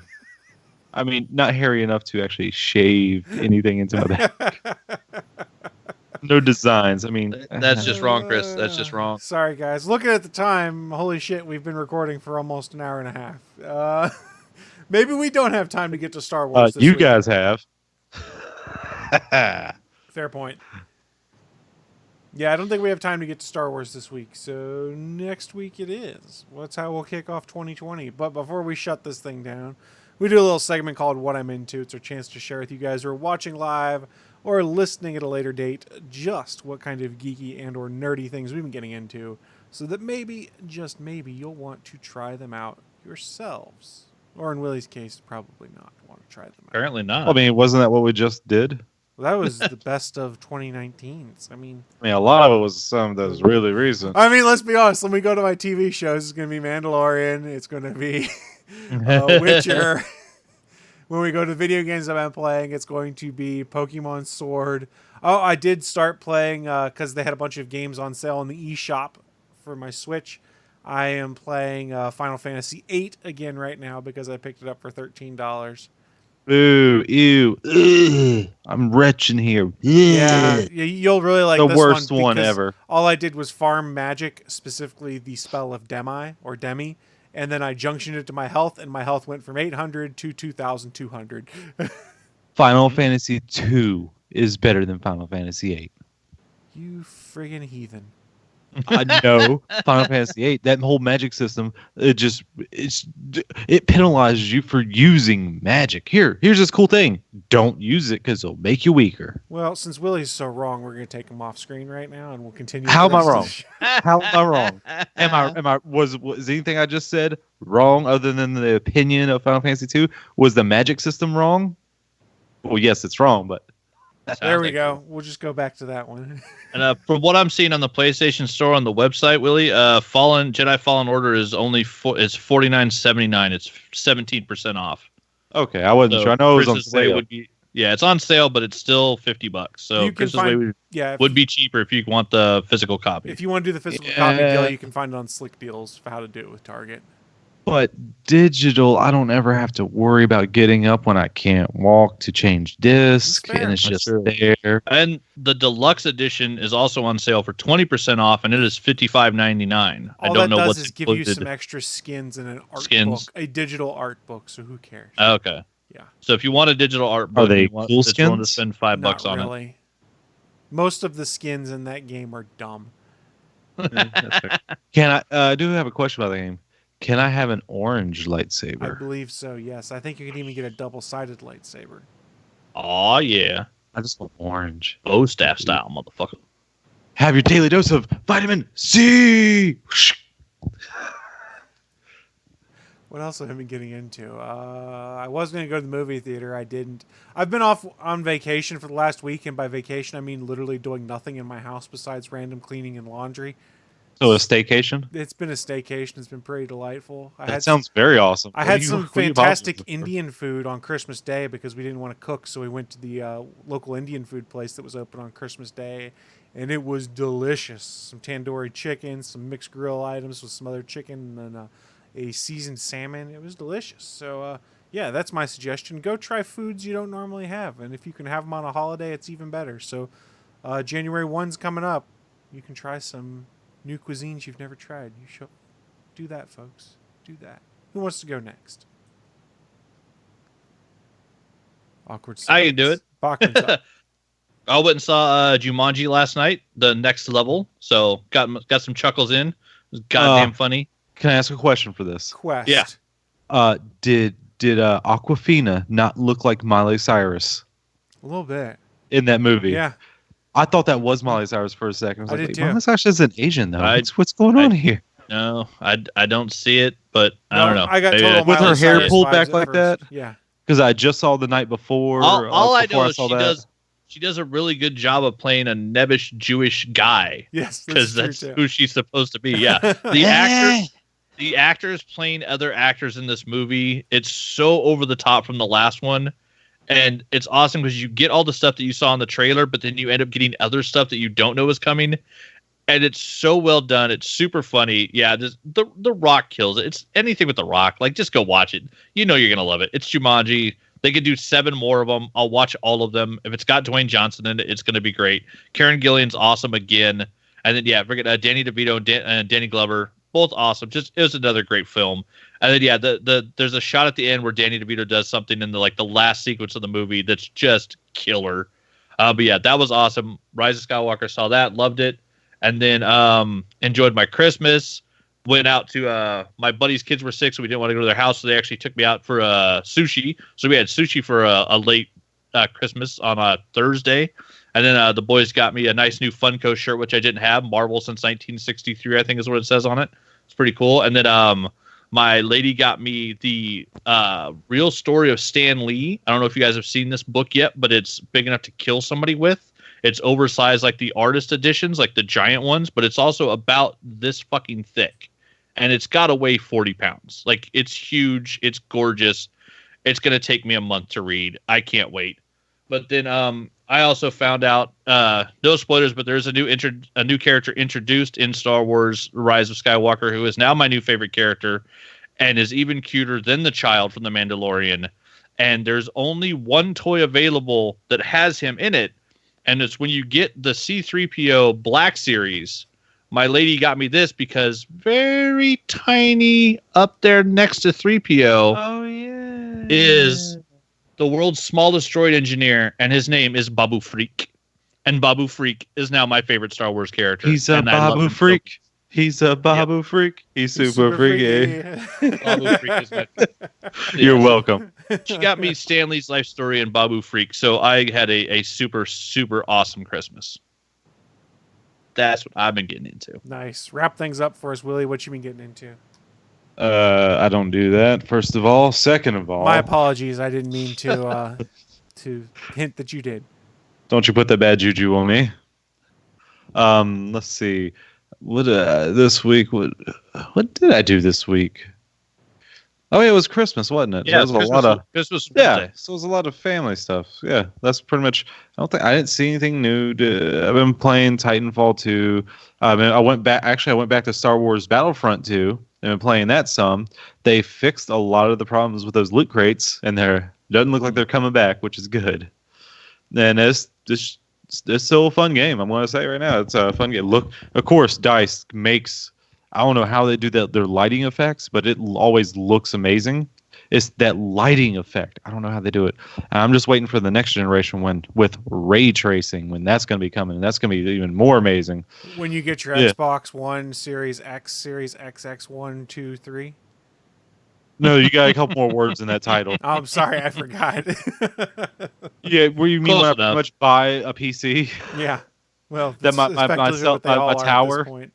I mean, not hairy enough to actually shave anything into my back. No designs. I mean,
That's just wrong, Chris. That's just wrong.
Sorry, guys. Looking at the time, holy shit, we've been recording for almost an hour and a half. Maybe we don't have time to get to Star Wars this
you
week.
guys have.
Fair point. Yeah, I don't think we have time to get to Star Wars this week, so next week it is. That's how we'll kick off 2020. But before we shut this thing down, we do a little segment called What I'm Into. It's our chance to share with you guys who are watching live or listening at a later date just what kind of geeky and or nerdy things we've been getting into, so that maybe, just maybe, you'll want to try them out yourselves. Or in Willie's case, probably not want to try them out.
Apparently not.
I mean, wasn't that what we just did?
Well, that was the best of 2019s. I mean,
a lot of it was some that was really recent.
I mean, let's be honest. When we go to my TV shows, it's going to be Mandalorian. It's going to be Witcher. When we go to video games I've been playing, it's going to be Pokemon Sword. Oh, I did start playing because they had a bunch of games on sale in the eShop for my Switch. I am playing Final Fantasy VIII again right now because I picked it up for $13.
Ooh, ew, ugh. I'm retching here.
Yeah,
Ugh.
you'll really like
The
this
worst one
because
ever.
All I did was farm magic, specifically the spell of Demi, and then I junctioned it to my health, and my health went from 800 to 2,200.
Final Fantasy 2 is better than Final Fantasy 8.
You friggin' heathen.
I know Final Fantasy VIII. That whole magic system, it penalizes you for using magic. Here's this cool thing. Don't use it because it'll make you weaker.
Well, since Willie's so wrong, we're going to take him off screen right now, and we'll continue.
How
the
am I
rest of
wrong?
the show.
How am I wrong? Was anything I just said wrong other than the opinion of Final Fantasy 2? Was the magic system wrong? Well, yes, it's wrong, but
There we go. We'll just go back to that one.
And from what I'm seeing on the PlayStation Store on the website, Willie, Jedi Fallen Order is only it's $49.79. It's 17% off.
okay, I wasn't
So
sure. I know it was on
Chris's Way
sale.
would be, yeah, it's on sale, but it's still $50. So
You can
Chris's
find-
Way
Yeah,
would be cheaper if you want the physical copy.
if you want to do the physical
Yeah.
copy deal, you can find it on Slick Deals for how to do it with Target.
But digital, I don't ever have to worry about getting up when I can't walk to change disc,
That's fair.
and it's
That's
just
true.
there.
And the deluxe edition is also on sale for 20% off, and it is $55.99. I
All
don't
that
know
does
what's
is give you
included.
some extra skins and an art
Skins.
book, a digital art book. So who cares?
Okay.
Yeah.
So if you want a digital art book,
they
you want,
cool
it's willing to
skins?
spend $5
Not
on it.
really. Most of the skins in that game are dumb.
Can I do have a question about the game? Can I have an orange
I
lightsaber?
believe so. Yes, I think you can even get a double-sided lightsaber.
Oh yeah,
I just want orange.
bow staff style, motherfucker.
Have your daily dose of vitamin C.
What else have I been getting into? I was going to go to the movie theater. I didn't. I've been off on vacation for the last week, and by vacation I mean literally doing nothing in my house besides random cleaning and laundry.
So a staycation.
It's been a staycation. It's been pretty delightful.
That sounds very awesome.
I had some fantastic
Indian.
Indian food on Christmas Day because we didn't want to cook, so we went to the local Indian food place that was open on Christmas Day, and it was delicious. Some tandoori chicken, some mixed grill items with some other chicken, and then a seasoned salmon. It was delicious. So, yeah, that's my suggestion. Go try foods you don't normally have, and if you can have them on a holiday, it's even better. So, January 1's coming up. You can try some new cuisines you've never tried. You should do that, folks. Do that. Who wants to go next? Awkward silence.
I can do it.
Bachman's up.
I went and saw Jumanji last night, the next level. So got some chuckles in. It was goddamn funny.
Can I ask a question for this?
Quest.
Yeah.
Did Aquafina not look like Miley Cyrus
A little bit.
in that movie?
Yeah.
I thought that was Miley Cyrus for a second. I was
I
like,
did
wait,
too.
Miley Cyrus isn't Asian though. What's going on here?
No, I don't see it, but I don't know.
I got
Maybe
total
With her
Miley
hair
Cyrus
pulled
vibes
back
at
like
first.
that?
Yeah.
Because I just saw the night before.
All I know is
saw
she does a really good job of playing a nebbish Jewish guy.
Yes,
Because
true,
that's
too.
who she's supposed to be. Yeah, the actors playing other actors in this movie. It's so over the top from the last one, and it's awesome because you get all the stuff that you saw in the trailer, but then you end up getting other stuff that you don't know is coming, and it's so well done. It's super funny. Yeah, the Rock kills it. It's anything with the Rock. Like, just go watch it. You know you're gonna love it. It's Jumanji. They could do 7 more of them. I'll watch all of them. If it's got Dwayne Johnson in it, it's going to be great. Karen Gillian's awesome again. And then, yeah, forget Danny DeVito and Danny Glover. Both awesome. Just, it was another great film. And then, yeah, there's a shot at the end where Danny DeVito does something in the last sequence of the movie that's just killer. But yeah, that was awesome. Rise of Skywalker, saw that, loved it. And then enjoyed my Christmas. Went out to my buddy's kids were sick, so we didn't want to go to their house, so they actually took me out for sushi. So we had sushi for a late Christmas on a Thursday, and then the boys got me a nice new Funko shirt, which I didn't have. Marvel since 1963, I think is what it says on it. It's pretty cool. And then my lady got me the real story of Stan Lee. I don't know if you guys have seen this book yet, but it's big enough to kill somebody with. It's oversized like the artist editions, like the giant ones, but it's also about this fucking thick. And it's got to weigh 40 pounds. Like, it's huge. It's gorgeous. It's going to take me a month to read. I can't wait. But then I also found out, no spoilers, but there's a new character introduced in Star Wars Rise of Skywalker who is now my new favorite character and is even cuter than the child from The Mandalorian. And there's only one toy available that has him in it. And it's when you get the C-3PO Black Series. My lady got me this because very tiny up there next to 3PO is the world's smallest droid engineer, and his name is Babu Freak. And Babu Freak is now my favorite Star Wars character.
He's a Babu Freak. He's a Babu Freak. He's super freaky.
Babu Freak is my
You're welcome.
She got me Stanley's life story and Babu Freak, so I had a super, super awesome Christmas. That's what I've been getting into.
Nice. Wrap things up for us, Willie. What you been getting into?
I don't do that, first of all. Second of all,
My apologies. I didn't mean to hint that you did.
don't you put that bad juju on me. Let's see. What this week? What did I do this week? Oh, yeah, it was Christmas, wasn't it?
Yeah,
There was a lot of
Christmas.
yeah. So it was a lot of family stuff. Yeah, that's pretty much. I didn't see anything new. I've been playing Titanfall 2. I went back. Actually, I went back to Star Wars Battlefront 2. I've been playing that some. They fixed a lot of the problems with those loot crates, and doesn't look like they're coming back, which is good. And it's still a fun game. I'm going to say right now, it's a fun game. Look, of course, DICE makes. I don't know how they do their lighting effects, but it always looks amazing. It's that lighting effect. I don't know how they do it. And I'm just waiting for the next generation with ray tracing, when that's going to be coming. And that's going to be even more amazing.
When you get your Xbox One, Series X, Series XX, 1, 2, 3.
No, you got a couple more words in that title.
Oh, I'm sorry, I forgot.
Yeah, where you mean
Close
when I
enough.
pretty much buy a PC?
Yeah. Well,
That my
effectively what they all are at this
tower?
point.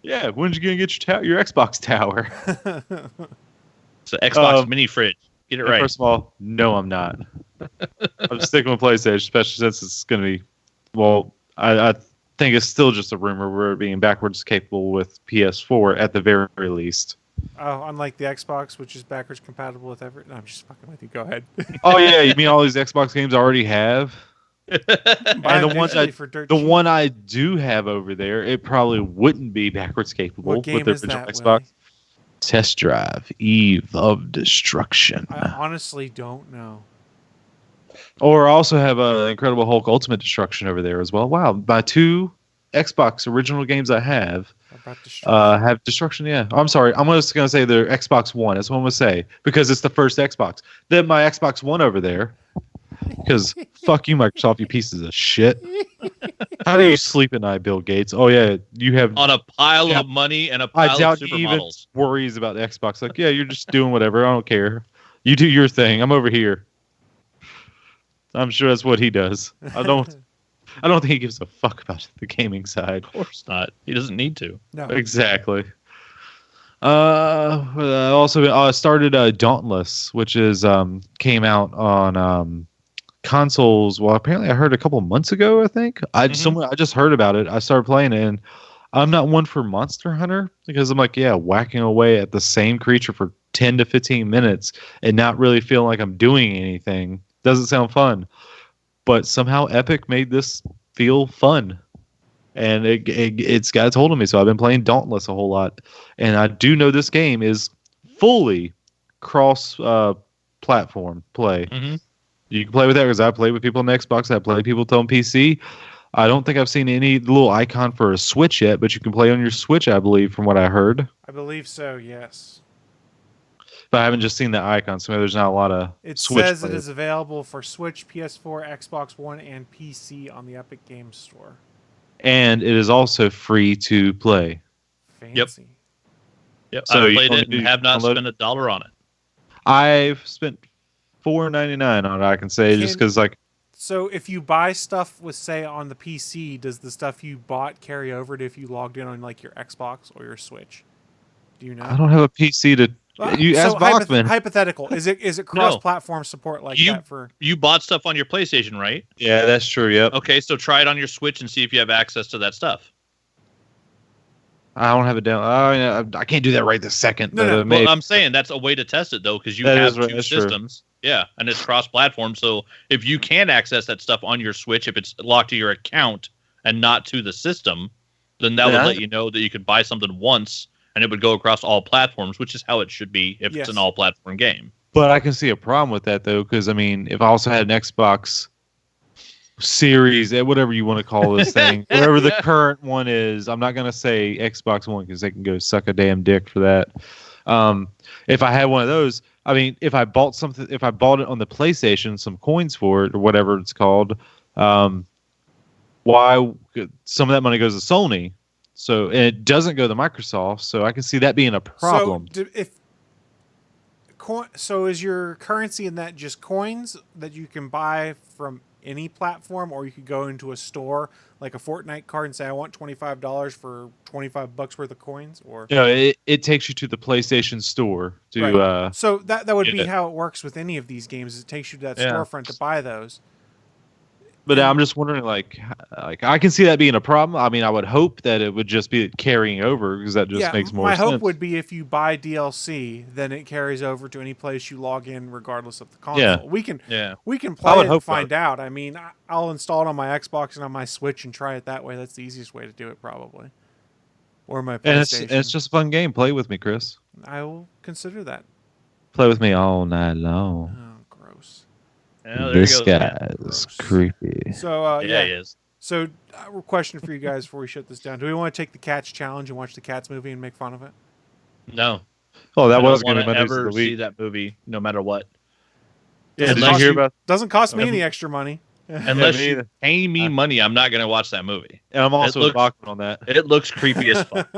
Yeah, when's you going to get your Xbox tower?
It's an Xbox mini fridge. Get it
And
right.
First of all, no, I'm not. I'm sticking with PlayStation, especially since it's going to be. Well, I think it's still just a rumor. We're being backwards capable with PS4 at the very least.
Oh, unlike the Xbox, which is backwards compatible with every. No, I'm just fucking with you. Go ahead.
Oh yeah, you mean all these Xbox games I already have?
Buy
And
them
the ones
digitally for dirt
the
cheap.
one I do have over there, it probably wouldn't be backwards capable
What game
with the
is
original
that,
Xbox.
Willie?
Test Drive: Eve of Destruction.
I honestly don't know.
Or I also have Incredible Hulk Ultimate Destruction over there as well. Wow, my 2 Xbox original games I have.
about destruction?
Have destruction. Yeah. Oh, I'm sorry. I'm just gonna say they're Xbox One. That's what I'm gonna say because it's the first Xbox. Then my Xbox One over there. Because fuck you, Microsoft, you pieces of shit. How do you sleep at night, Bill Gates? Oh yeah, you have.
On a pile
Yeah.
of money and a
I
pile of
doubt he even
supermodels.
worries about the Xbox. Like, yeah, you're just doing whatever. I don't care. You do your thing. I'm over here. I'm sure that's what he does. I don't think he gives a fuck about the gaming side.
Of course not. He doesn't need to.
No.
Exactly. I also started Dauntless, which is came out on consoles. Well, apparently I heard a couple months ago. I think I just heard about it. I started playing it, and I'm not one for Monster Hunter because I'm like, yeah, whacking away at the same creature for 10 to 15 minutes and not really feeling like I'm doing anything doesn't sound fun. But somehow Epic made this feel fun, and it's got its hold on me. So I've been playing Dauntless a whole lot, and I do know this game is fully cross platform play.
Mm-hmm.
You can play with that because I play with people on the Xbox. I play with people on PC. I don't think I've seen any little icon for a Switch yet, but you can play on your Switch, I believe, from what I heard.
I believe so, yes.
But I haven't just seen the icon, so maybe there's not a lot of
It
Switch
says
players.
it is available for Switch, PS4, Xbox One, and PC on the Epic Games Store.
And it is also free to play.
Fancy.
Yep.
So
I
you
played
want
it
me
and
to
have not
download
spent $1 on it.
I've spent $4.99 on it, I can say, just because, like,
So if you buy stuff with, say, on the PC, does the stuff you bought carry over to if you logged in on, like, your Xbox or your Switch? Do you know?
I don't have a PC to. You ask Bachman.
Hypothetical. Is it cross-platform support like that for?
You bought stuff on your PlayStation, right?
Yeah, that's true. Yep.
Okay, so try it on your Switch and see if you have access to that stuff.
I don't have it down. I can't do that right this second.
No,
but,
no.
Well, I'm saying that's a way to test it though, because you
That
have
is right,
two
that's true.
systems. Yeah, and it's cross-platform. So if you can access that stuff on your Switch, if it's locked to your account and not to the system, then that would let you know that you could buy something once and it would go across all platforms, which is how it should be if it's an all-platform game.
But I can see a problem with that though, because I mean, if I also had an Xbox Series, whatever you want to call this thing, whatever the current one is, I'm not gonna say Xbox One because they can go suck a damn dick for that. If I had one of those, I mean, if I bought it on the PlayStation, some coins for it or whatever it's called, why some of that money goes to Sony? So and it doesn't go to Microsoft, so I can see that being a problem.
So is your currency in that just coins that you can buy from any platform, or you could go into a store like a Fortnite card and say I want $25 for $25 worth of coins? Or
no, it takes you to the PlayStation Store to.
Right. So that would be how it works with any of these games. It takes you to that storefront to buy those.
But I'm just wondering, like I can see that being a problem. I mean, I would hope that it would just be carrying over because that just makes more sense.
My hope would be if you buy DLC, then it carries over to any place you log in, regardless of the console.
Yeah.
We can play it and find out. I mean, I'll install it on my Xbox and on my Switch and try it that way. That's the easiest way to do it, probably. Or my PlayStation.
And it's just a fun game. Play with me, Chris.
I will consider that.
Play with me all night long.
Oh, gross.
Oh,
This guy is creepy.
So
he is.
So question for you guys before we shut this down: do we want to take the Cats challenge and watch the Cats movie and make fun of it?
No.
Oh, that was
going
going to be my news of
ever
the
see
week.
that movie, no matter what.
Yeah, did you hear about?
Doesn't cost me any extra money.
Unless
me
you
either.
pay me money, I'm not going to watch that movie.
And I'm also
looks-
Bachman on that.
It looks creepy as fuck.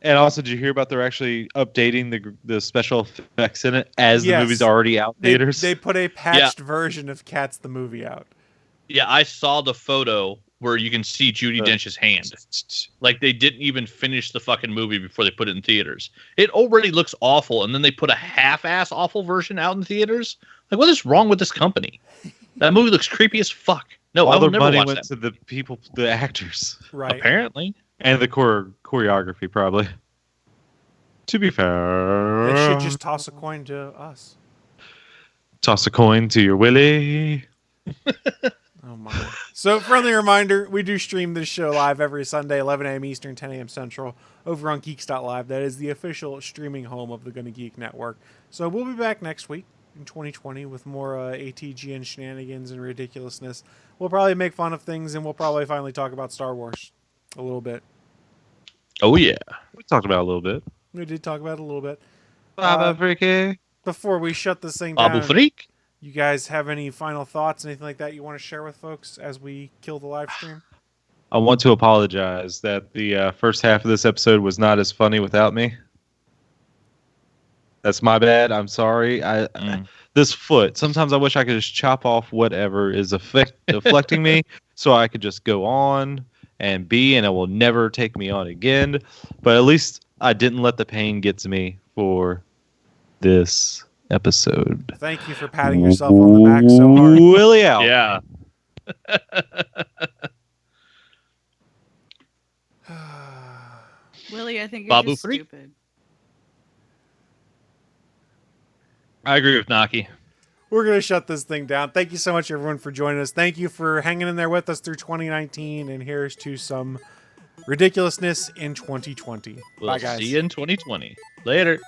And also, did you hear about they're actually updating the special effects in it as the movie's already out in theaters?
They put a patched version of Cats the movie out.
Yeah, I saw the photo where you can see Judi Dench's hand. Like they didn't even finish the fucking movie before they put it in theaters. It already looks awful, and then they put a half-ass awful version out in theaters. Like, what is wrong with this company? That movie looks creepy as fuck. No,
all
I will
their
never
money
watch
went
that.
to the people, the actors,
Right.
Apparently.
and the choreography, probably. To be fair,
They should just toss a coin to us.
toss a coin to your Willie.
Oh my. So, friendly reminder, we do stream this show live every Sunday, 11 a.m. Eastern, 10 a.m. Central, over on Geeks.live. That is the official streaming home of the Gonna Geek Network. So, we'll be back next week in 2020 with more ATGN shenanigans and ridiculousness. We'll probably make fun of things, and we'll probably finally talk about Star Wars a little bit.
Oh yeah.
We talked about it a little bit.
We did talk about it a little bit.
Baba Freaky.
Before we shut this thing
Babu
down,
Freak.
you guys have any final thoughts, anything like that you want to share with folks as we kill the live stream?
I want to apologize that the first half of this episode was not as funny without me. That's my bad. I'm sorry. This foot. Sometimes I wish I could just chop off whatever is afflicting me, so I could just go on and be, and it will never take me on again. But at least I didn't let the pain get to me for this episode.
Thank you for patting yourself on the back so hard.
Willie out.
Yeah.
Willie, I think you're
Babu
just
Freak?
stupid.
I agree with Naki.
We're going to shut this thing down. Thank you so much, everyone, for joining us. Thank you for hanging in there with us through 2019. And here's to some ridiculousness in 2020.
We'll
Bye, guys.
see you in 2020. Later.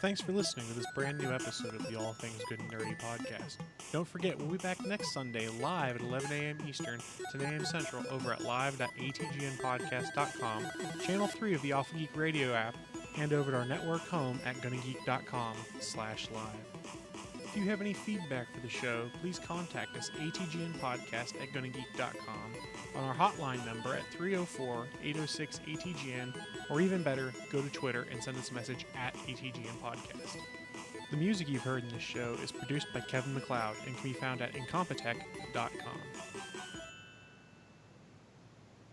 Thanks for listening to this brand new episode of the All Things Good and Nerdy podcast. Don't forget, we'll be back next Sunday live at 11 a.m. Eastern, 10 a.m. Central over at live.atgnpodcast.com, channel 3 of the Awful Geek Radio app, and over at our network home at gonnageek.com/live. If you have any feedback for the show, please contact us atgnpodcast@gonnageek.com, on our hotline number at 304-806-ATGN, or even better, go to Twitter and send us a message at ATGN Podcast. The music you've heard in this show is produced by Kevin MacLeod and can be found at incompetech.com.